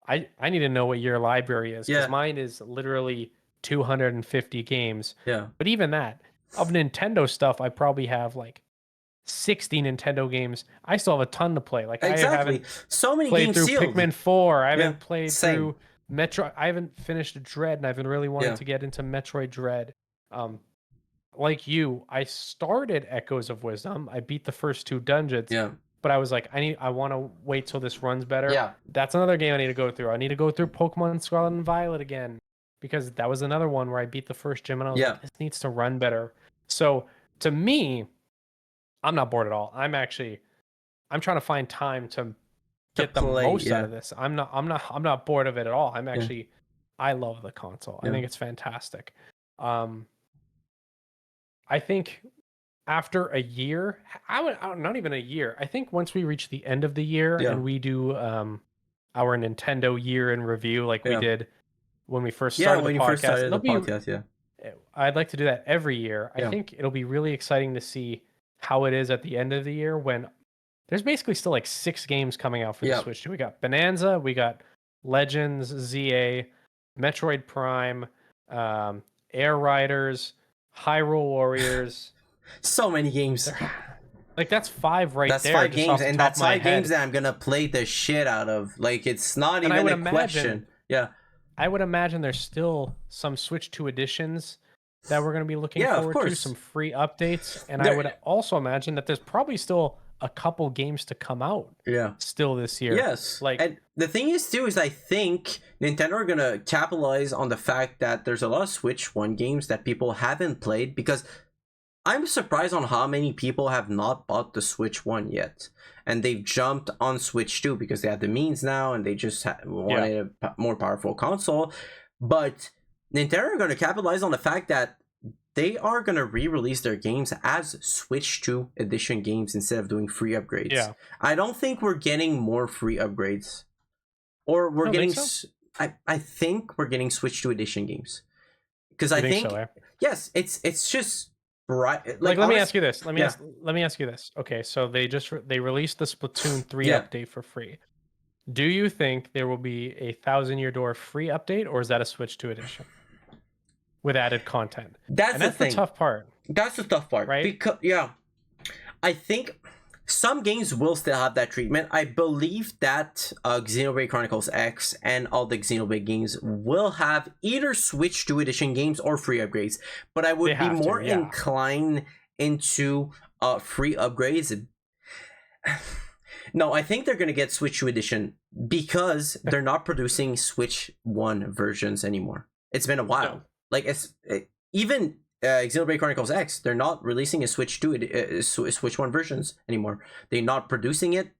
I need to know what your library is because yeah, mine is literally 250 games. yeah. But even that, of Nintendo stuff, I probably have like 60 Nintendo games. I still have a ton to play. Like I Exactly. haven't So many played games through sealed. Pikmin 4. I Yeah, haven't played same. through Metro. I haven't finished Dread, and I've been really wanting Yeah, to get into Metroid Dread. Um, like you, I started Echoes of Wisdom. I beat the first two dungeons, yeah, but I was like, I want to wait till this runs better. yeah, That's another game I need to go through. I need to go through Pokemon Scarlet and Violet again because that was another one where I beat the first gym and I was yeah. like, this needs to run better. So to me, I'm not bored at all. I'm trying to find time to To get the play, most out yeah, of this. I'm not bored of it at all. yeah, I love the console. I yeah, think it's fantastic. Um, I think after a year, not even a year. I think once we reach the end of the year yeah, and we do our Nintendo year in review like we yeah. did when we first Yeah, started the when you first podcast, started the podcast, yeah, I'd like to do that every year. I yeah, think it'll be really exciting to see how it is at the end of the year when there's basically still like 6 games coming out for the yeah. Switch. We got Bonanza, we got Legends, ZA, Metroid Prime, um, Air Riders, Hyrule Warriors. So many games. They're, like that's 5 right That's there, five just games, off the and top that's of my 5 games head. that I'm gonna play the shit out of. Like it's not And even a question. Yeah, I would imagine there's still some Switch 2 editions that we're going to be looking yeah, of forward to, some course. free updates, and I There, would also imagine that there's probably still a couple games to come out yeah. still this year. Yes. Like, And the thing is too is I think Nintendo are gonna capitalize on the fact that there's a lot of Switch 1 games that people haven't played because I'm surprised on how many people have not bought the Switch 1 yet. And they've jumped on Switch 2 because they have the means now and they just wanted a more powerful console. But Nintendo are going to capitalize on the fact that they are going to re-release their games as Switch 2 edition games instead of doing free upgrades. yeah. I don't think we're getting more free upgrades. Or we're I don't getting... think so. I think we're getting Switch 2 edition games. Because I You think... so, eh? Yes, it's just... Right, Like, let me ask you this. Let me yeah. ask you this. Okay, so they released the Splatoon 3 Yeah. update for free. Do you think there will be a 1,000-Year Door free update, or is that a Switch 2 edition with added content? That's And the that's the thing. tough part, That's the tough part. right? Because yeah, I think some games will still have that treatment. I believe that Xenoblade Chronicles X and all the Xenoblade games will have either Switch 2 edition games or free upgrades. But I would be more inclined into free upgrades. No, I think they're gonna get Switch 2 edition because they're not producing Switch 1 versions anymore. It's been a while. No. Like even Xenoblade Chronicles X, they're not releasing a Switch 2 Switch 1 versions anymore. They're not producing it.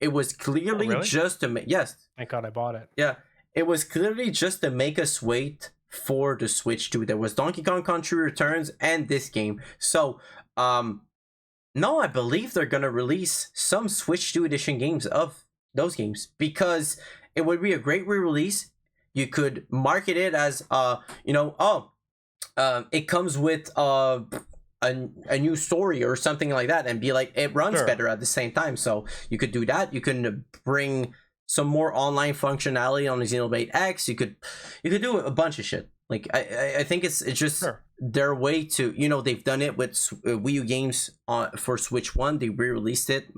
It was clearly just to make... Yes. Thank God I bought it. Yeah. It was clearly just to make us wait for the Switch 2. There was Donkey Kong Country Returns and this game. So, no, I believe they're going to release some Switch 2 edition games of those games because it would be a great re-release. You could market it as, it comes with a new story or something like that and be like, it runs better at the same time. So you could do that. You can bring some more online functionality on the Xenoblade X. You could do a bunch of shit. Like, I think it's just their way to, they've done it with Wii U games for Switch 1. They re-released it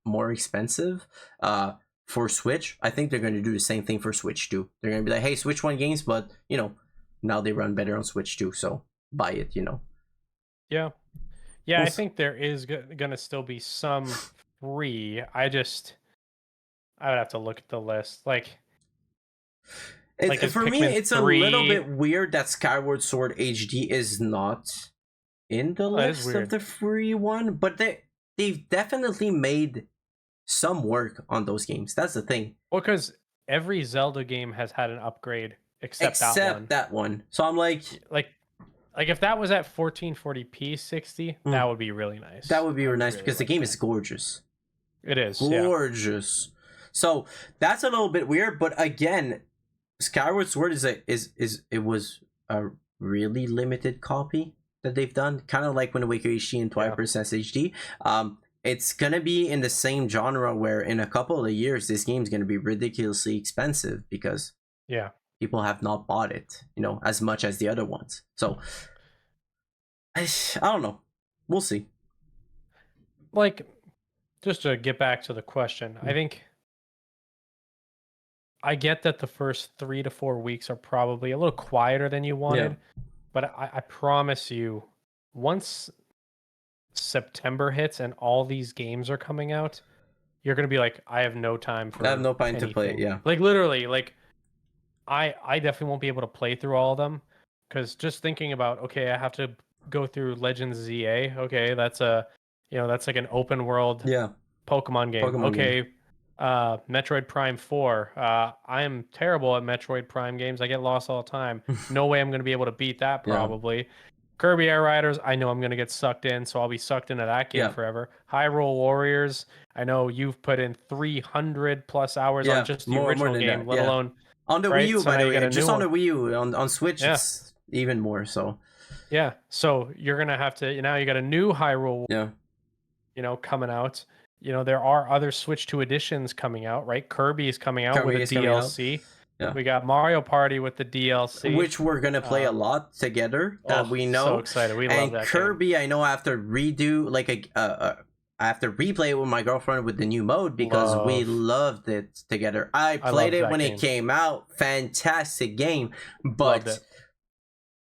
more expensive for Switch. I think they're going to do the same thing for Switch 2. They're going to be like, hey, Switch 1 games, but, now they run better on Switch 2. So buy it, you know. Yeah. Yeah, We'll I think there is gonna still be some free. I would have to look at the list. Like is For me, Pikmin it's a little 3? bit weird that Skyward Sword HD is not in the Oh, that is list of weird. the free one, but they've definitely made some work on those games. That's the thing. Well, because every Zelda game has had an upgrade except that Except one. that one. So I'm like, Like like if that was at 1440p 60, that would be really that nice. would be I really would nice really because the like game is that. gorgeous. It is, yeah. Gorgeous. So that's a little bit weird, but again, Skyward Sword is it was a really limited copy that they've done, kind of like Wind Waker HD and Twilight Princess HD. It's gonna be in the same genre where in a couple of years this game's gonna be ridiculously expensive because Yeah. people have not bought it, you know, as much as the other ones. So I don't know. We'll see. Like, just to get back to the question, I think I get that the first 3 to 4 weeks are probably a little quieter than you Yeah. wanted, but I promise you, once September hits and all these games are coming out, you're gonna be like, I have no time I have for no time to play it, anything. yeah. Like literally, like I definitely won't be able to play through all of them because just thinking about, okay, I have to go through Legends ZA. Okay, that's that's like an open world Yeah. Pokemon game. Pokemon game. Okay, Metroid Prime 4. I am terrible at Metroid Prime games. I get lost all the time. No way I'm going to be able to beat that Yeah. probably. Kirby Air Riders, I know I'm going to get sucked in, so I'll be sucked into that game Yeah. forever. Hyrule Warriors, I know you've put in 300 plus hours on Yeah. just the More original than game, that. let Yeah. alone On the Wii right? U, So by now the you got way, a new just on the one. Wii U, on Switch, Yeah. it's even more so. Yeah. So you're gonna have to now you got a new Hyrule, Yeah. coming out. There are other Switch 2 editions coming out, right? Kirby is coming out with Kirby a is coming out. DLC. Yeah. We got Mario Party with the DLC. Which we're gonna play a lot together. That we So know. excited. We love And that game. Kirby, I know I have to redo I have to replay it with my girlfriend with the new mode because we loved it together. I played it when it came out. Fantastic game. Loved it. But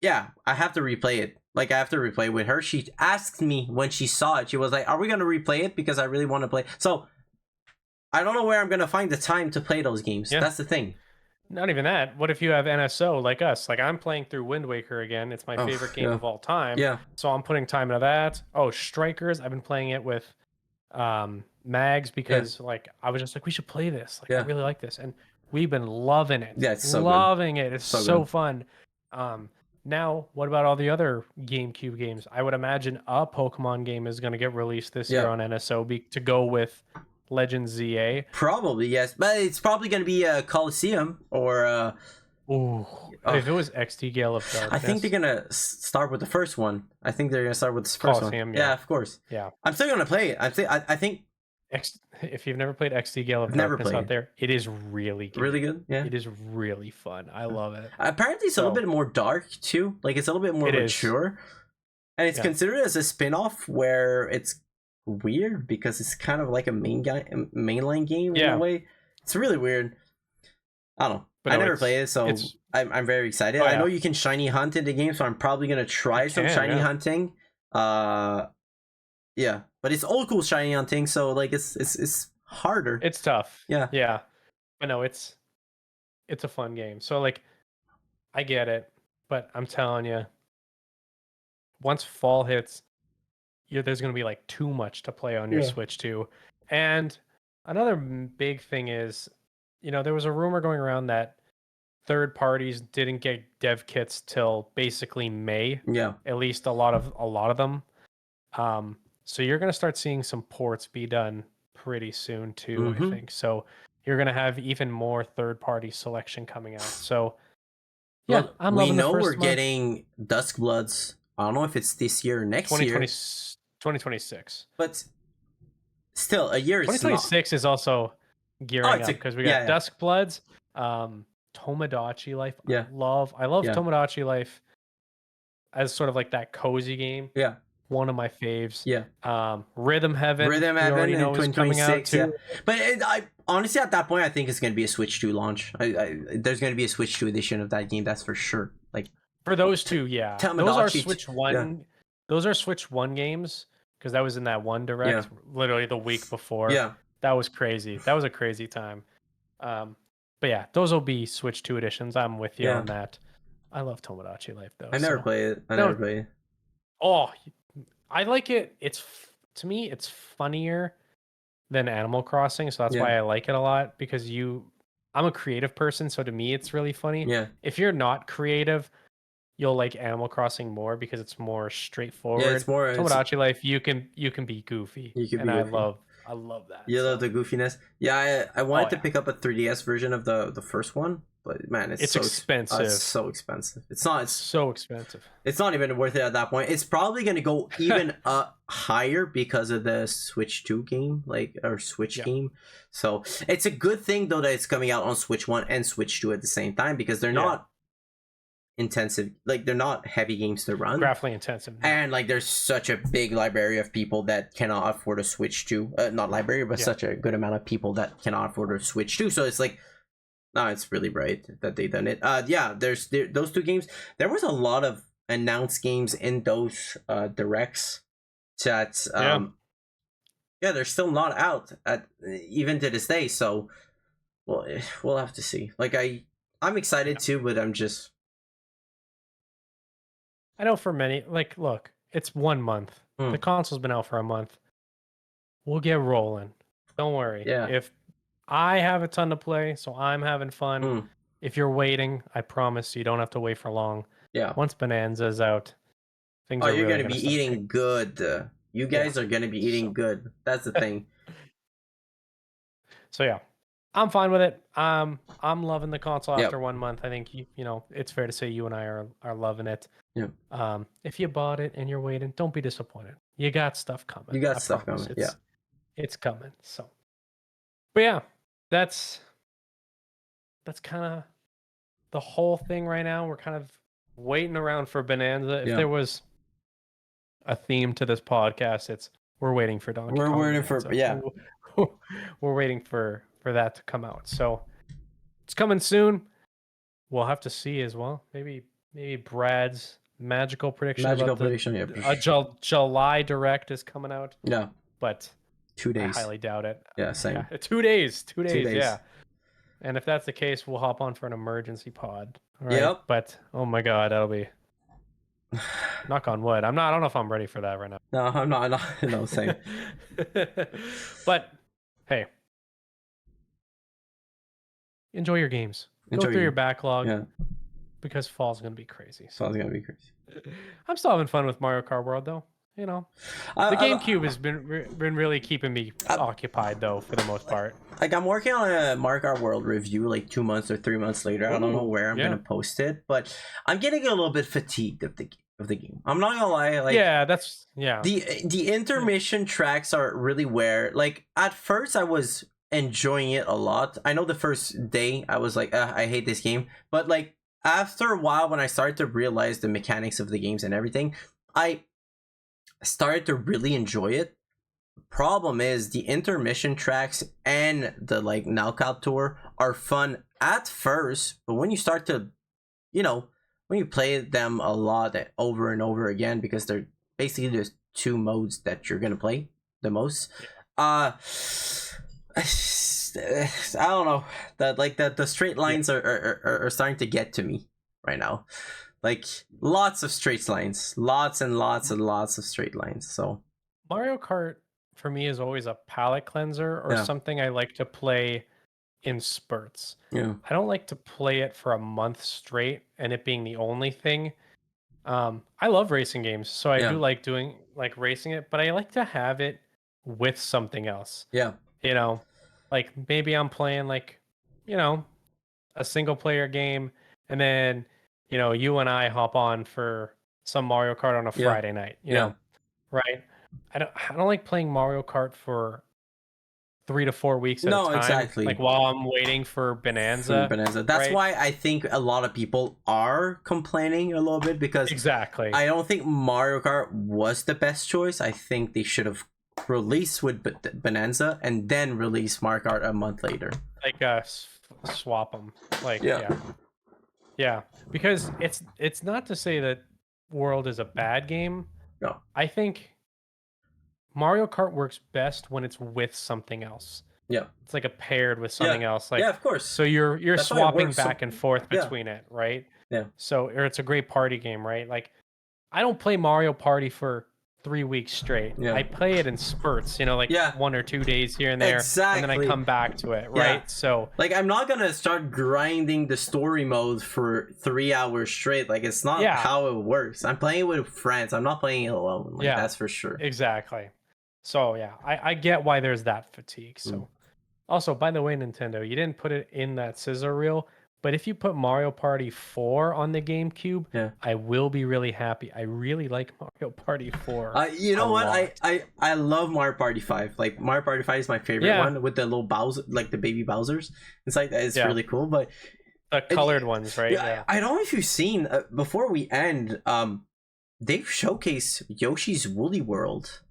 yeah, I have to replay it. Like I have to replay it with her. She asked me when she saw it. She was like, "Are we gonna replay it?" Because I really want to play. So I don't know where I'm gonna find the time to play those games. Yeah. That's the thing. Not even that. What if you have NSO like us? Like I'm playing through Wind Waker again. It's my favorite game of all time. Yeah. So I'm putting time into that. Oh, Strikers. I've been playing it with Mags because like I was just like, we should play this. Like I really like this. And we've been loving it. Yeah, it's so loving it. It's so good. fun. Now, what about all the other GameCube games? I would imagine a Pokemon game is going to get released this year on NSO to go with Legends ZA. Probably, yes. But it's probably going to be a Coliseum or... if it was XT Gale of Darkness. I think they're going to start with the first one. I think they're going to start with the first Coliseum, one. yeah. Yeah, of course. Yeah. I'm still going to play it. I think... if you've never played XT Gale of Darkness out there, it is really good. Really good, yeah. It is really fun. I love it. Apparently it's a little bit more dark, too. Like, it's a little bit more mature. And it's considered as a spin-off where it's weird because it's kind of like a mainline game in a way. It's really weird. I don't know. But I never played it, so I'm very excited. I know you can shiny hunt in the game, so I'm probably going to try some shiny hunting. Yeah, but it's old school shiny hunting, so like it's harder. It's tough. Yeah. But no, it's a fun game. So like, I get it, but I'm telling you, once fall hits, there's gonna be like too much to play on your Switch 2. And another big thing is, there was a rumor going around that third parties didn't get dev kits till basically May. Yeah. At least a lot of them. So you're gonna start seeing some ports be done pretty soon too, I think. So you're gonna have even more third-party selection coming out. So yeah, I'm loving the first we're month. getting Duskbloods. I don't know if it's this year or next year. 2026. But still, a year is 2026 is also gearing up because we got Duskbloods, Tomodachi Life. Yeah. I love Tomodachi Life as sort of like that cozy game. Yeah. One of my faves. Yeah. Rhythm Heaven. Rhythm Heaven in 2026. Yeah. But I honestly, at that point, I think it's going to be a Switch 2 launch. There's going to be a Switch 2 edition of that game. That's for sure. Like, For those two, yeah. Those are Tamagotchi. Switch Yeah, 1. Those are Switch 1 games because that was in that one yeah, direct literally the week before. yeah, That was crazy. That was a crazy time. Um, but yeah, those will be Switch 2 editions. I'm with you yeah. on that. I love Tomodachi Life though. I never So played it. I never no, played it. oh, I like it. To me, it's funnier than Animal Crossing, so that's Yeah, why I like it a lot because I'm a creative person, so to me it's really funny. yeah, If you're not creative, you'll like Animal Crossing more because it's more yeah. It's straightforward. more. It's Tomodachi Life, you can be goofy, you could and be goofy. I love that. You love So, the goofiness. Yeah, I oh wanted to yeah, pick up a 3DS version of the first one, but man, it's it's expensive, so expensive. It's not so expensive. it's not even worth it at that point. It's probably gonna go even higher because of the Switch 2 game, like or Switch Yeah, game. So it's a good thing though that it's coming out on Switch 1 and Switch 2 at the same time because they're yeah, not intensive, like they're not heavy games to run. graphically intensive. And like there's such a big library of people that cannot afford a Switch 2. Not library, but Yeah, such a good amount of people that cannot afford a Switch 2. So it's like, no, it's really right that they done it. Yeah, those two games. There was a lot of announced games in those directs that yeah. yeah, they're still not out at even to this day. So well, we'll have to see. Like I'm excited too, but I'm just I know for many, like, look, it's 1 month. The mm, console's been out for a month. We'll get rolling. Don't worry. yeah, If I have a ton to play, so I'm having fun. mm, If you're waiting, I promise you don't have to wait for long. yeah. Once Bonanza's out, things Oh, are you're really gonna gonna be start picking. eating good. You Yeah. guys are gonna be eating So good. That's the thing. so yeah. I'm fine with it. I'm loving the console Yep. after 1 month. I think you know, it's fair to say you and I are loving it. Yep. If you bought it and you're waiting, don't be disappointed. You got stuff coming. You got I stuff promise. coming. Yeah. It's coming. So but yeah, that's kind of the whole thing right now. We're kind of waiting around for Bonanza. If Yeah. there was a theme to this podcast, it's we're waiting for Donkey We're Kong waiting for Bonanza. yeah. We're waiting for that to come out. So it's coming soon. We'll have to see as well. Maybe Brad's magical prediction Magical about the prediction. Yeah. July direct is coming out, Yeah. but 2 I days. highly doubt it. Yeah. Yeah, Same. 2 days, 2 2 days, days. yeah. And if that's the case, we'll hop on for an emergency pod. All right. Yep. But oh my god, that'll be knock on wood. I don't know if I'm ready for that right No, I'm not. No, same. now. But hey, enjoy your games. Go Enjoy through your you. backlog Yeah. because fall's gonna be crazy. So So it's gonna be crazy. I'm still having fun with Mario Kart World though. You know, the GameCube has been really keeping me occupied though for the most part. Like I'm working on a Mario Kart World review like 2 months or 3 months later. I don't know Ooh, where I'm yeah. gonna post it, but I'm getting a little bit fatigued of the game. I'm not gonna lie. Like Yeah, yeah. the intermission tracks are really where like at first I was enjoying it a lot. I know the first day I was like, I hate this game, but like after a while when I started to realize the mechanics of the games and everything, I started to really enjoy it. Problem is the intermission tracks and the like knockout tour are fun at first, but when you start to, you know, when you play them a lot over and over again, because they're basically just two modes that you're gonna play the most. I don't know that like the straight lines are starting to get to me right now. Like lots of straight lines, lots and lots and lots of straight lines. So Mario Kart for me is always a palate cleanser or yeah, something I like to play in spurts. yeah, I don't like to play it for a month straight and it being the only thing. I love racing games, so I yeah, do like doing like racing it, but I like to have it with something else. yeah, You know, like maybe I'm playing like, you know, a single player game and then, you and I hop on for some Mario Kart on a yeah, Friday night, yeah. right? I don't like playing Mario Kart for 3 to 4 weeks at a No, time, like exactly. while I'm waiting for For Bonanza, Bonanza. That's right? why I think a lot of people are complaining a little bit because Exactly. I don't think Mario Kart was the best choice. I think they should have released with Bonanza and then release Mario Kart a month later. Like swap them. Like Yeah. yeah. Yeah, because it's not to say that World is a bad game. No. I think Mario Kart works best when it's with something else. Yeah. It's like a paired with Yeah. something else. Yeah. Like Of course. so you're That's why it swapping works. back and forth Yeah. between it, right? Yeah. So or it's a great party game, right? Like I don't play Mario Party for 3 weeks straight. Yeah. I play it in spurts, like Yeah. 1 or 2 days here and there, and then I Exactly. come back to it, Yeah. right? So Like, I'm not gonna start grinding the story mode for 3 hours straight. Like, it's not yeah, how it works. I'm playing with friends. I'm not playing it alone. Like, yeah, that's for sure. exactly. So yeah, I get why there's that fatigue. Mm. So also, by the way, Nintendo, you didn't put it in that scissor reel, but if you put Mario Party 4 on the GameCube, Yeah. I will be really happy. I really like Mario Party 4 You a know what? lot. I love Mario Party 5. Like, Mario Party 5 is my favorite Yeah, one with the little Bowser, like the baby Bowsers. It's like it's yeah, really cool. But the colored ones, right? yeah, Yeah. I don't know if you've seen before we end. They've showcased Yoshi's Woolly World.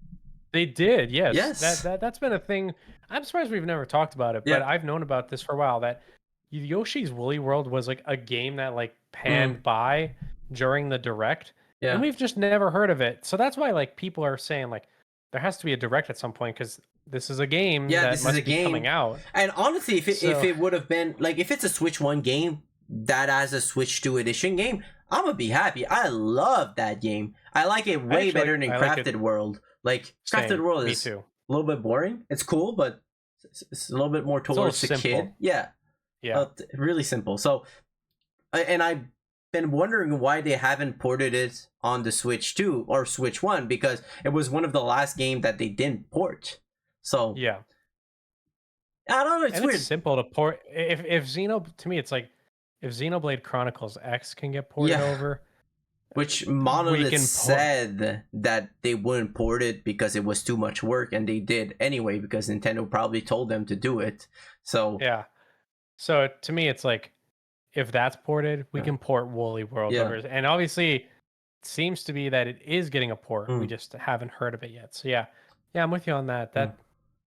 They did, yes. Yes. That's been a thing. I'm surprised we've never talked about it, but Yeah. I've known about this for a while. That Yoshi's Woolly World was like a game that like Mm, panned by during the direct, and yeah. we've just never heard of it. So that's why like people are saying like there has to be a direct at some point because this is a game Yeah, that this is a must be coming game. out. And honestly, if So it would have been like if it's a Switch 1 game that has a Switch 2 edition game, I'm gonna be happy. I love that game. I like it way better than I like Crafted it. World. Like Crafted Same, World me is too. a little bit boring. It's cool, but it's a little bit more It's a little towards the kid. simple. Yeah, Yeah, really simple. So, and I've been wondering why they haven't ported it on the Switch 2 or Switch 1 because it was one of the last games that they didn't port. So yeah. I don't know. It's And weird. it's simple to port. If Xeno to me, it's like if Xenoblade Chronicles X can get ported Yeah. over, Which we Monolith can port. said that they wouldn't port it because it was too much work, and they did anyway because Nintendo probably told them to do it. So Yeah. So to me, it's like if that's ported, we yeah, can port Woolly World yeah, over. And obviously, it seems to be that it is getting a port. We mm, just haven't heard of it yet. So yeah, yeah, I'm with you on that. yeah.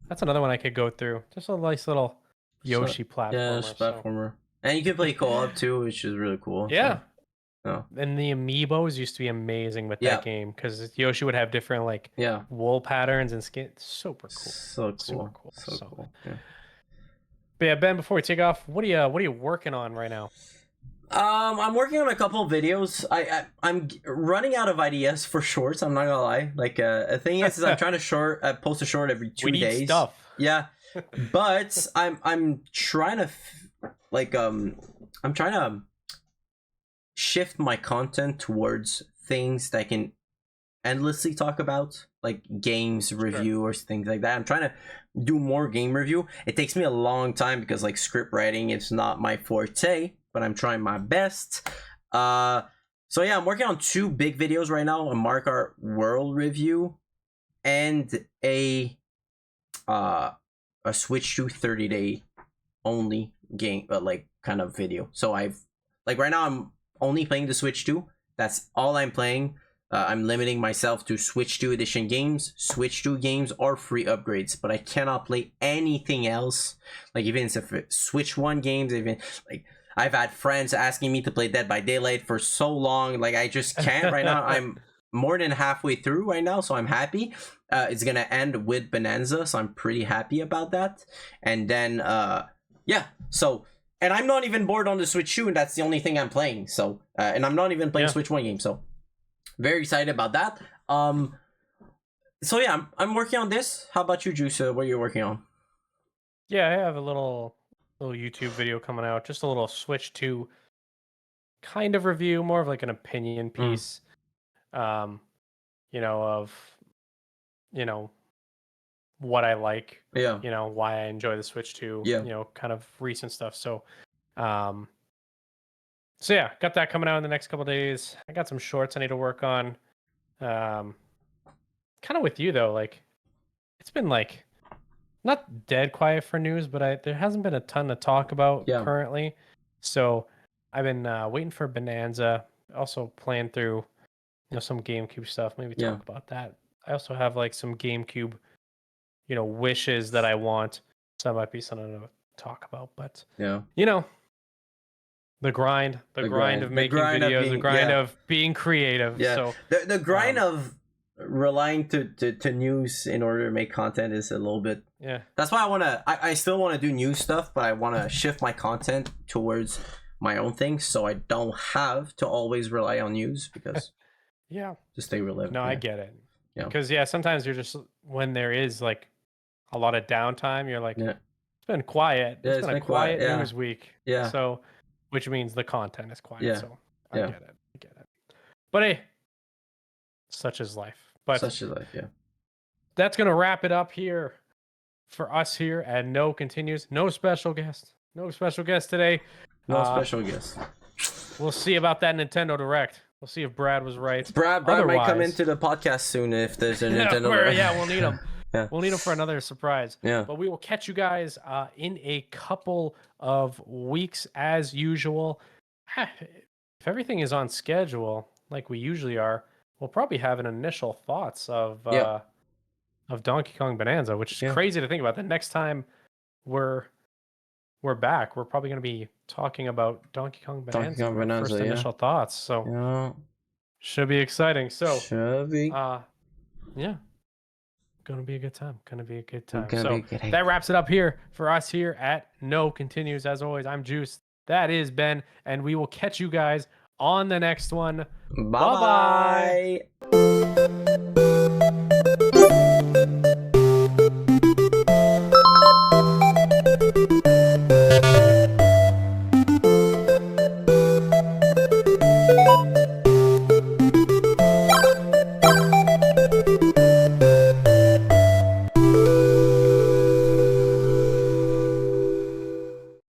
That's another one I could go through. Just a nice little So Yoshi yeah, it's platformer. So platformer, and you can play co-op too, which is really cool. yeah. So oh And the amiibos used to be amazing with that yeah, game because Yoshi would have different like yeah, wool patterns and skin. Super cool. so Super cool, cool. so So, cool. Yeah. but yeah, Ben, before we take off, what are you working on right now? I'm working on a couple of videos. I'm running out of ideas for shorts. I'm not gonna lie. Like, the thing is I'm trying to post a short every 2 We need days. stuff. Yeah, but I'm trying to I'm trying to shift my content towards things that I can endlessly talk about, like games review or things like that. I'm trying to do more game review. It takes me a long time because like script writing is not my forte, but I'm trying my best. So yeah, I'm working on 2 big videos right now: a Mario Kart World review and a Switch to 30-day only game, like kind of video. So I've like right now I'm only playing the Switch 2. That's all I'm playing. I'm limiting myself to Switch 2 edition games. Switch 2 games are free upgrades, but I cannot play anything else. Like even if it's Switch 1 games, even like I've had friends asking me to play Dead by Daylight for so long. Like I just can't right now. I'm more than halfway through right now, so I'm happy. It's gonna end with Bonanza, so I'm pretty happy about that. And then yeah, so and I'm not even bored on the Switch 2, and that's the only thing I'm playing. So and I'm not even playing Yeah. Switch 1 game, so very excited about that. So yeah, I'm working on this. How about you, Juice? What are you working on? Yeah, I have a little YouTube video coming out. Just a little Switch 2 kind of review, more of like an opinion Mm, piece. Um, of what I like, yeah, why I enjoy the Switch 2, yeah, kind of recent stuff. Um, so yeah, got that coming out in the next couple days. I got some shorts I need to work on. Um, kind of with you though, like it's been like not dead quiet for news, but there hasn't been a ton to talk about yeah, currently. So I've been waiting for Bonanza. Also playing through some GameCube stuff. Maybe yeah, talk about that. I also have like some GameCube wishes that I want. So that might be something to talk about. But yeah. you know, the grind of the making grind of videos, the being, grind yeah, of being creative. yeah. So The grind of relying to news in order to make content is a little bit. yeah. That's why I still want to do new stuff, but I want to shift my content towards my own things, so I don't have to always rely on news because Yeah. to stay relevant. No, I Yeah. get it. Yeah. Because sometimes you're just when there is like a lot of downtime, you're like, Yeah. it's been quiet. Yeah, It's it's been a been quiet. quiet Yeah. news week. Yeah. So, which means the content is quiet. Yeah. So I Yeah. get it. I get it. But hey, such is life. But Such is life. Yeah. that's gonna wrap it up here for us here at No Continues. No special guest. No special guest today. No special guest. We'll see about that Nintendo Direct. We'll see if Brad was right. Brad might come into the podcast soon if there's a Nintendo Direct. Yeah, we'll need him. Yeah. We'll need him for another surprise. Yeah. But we will catch you guys in a couple of weeks as usual. If everything is on schedule, like we usually are, we'll probably have an initial thoughts of Donkey Kong Bonanza, which is crazy to think about. The next time we're back, we're probably going to be talking about Donkey Kong Bonanza, first initial thoughts. So should be exciting. So yeah. Gonna be a good time. So that wraps it up here for us here at No Continues. As always, I'm Juice. That is Ben, and we will catch you guys on the next one. Bye bye.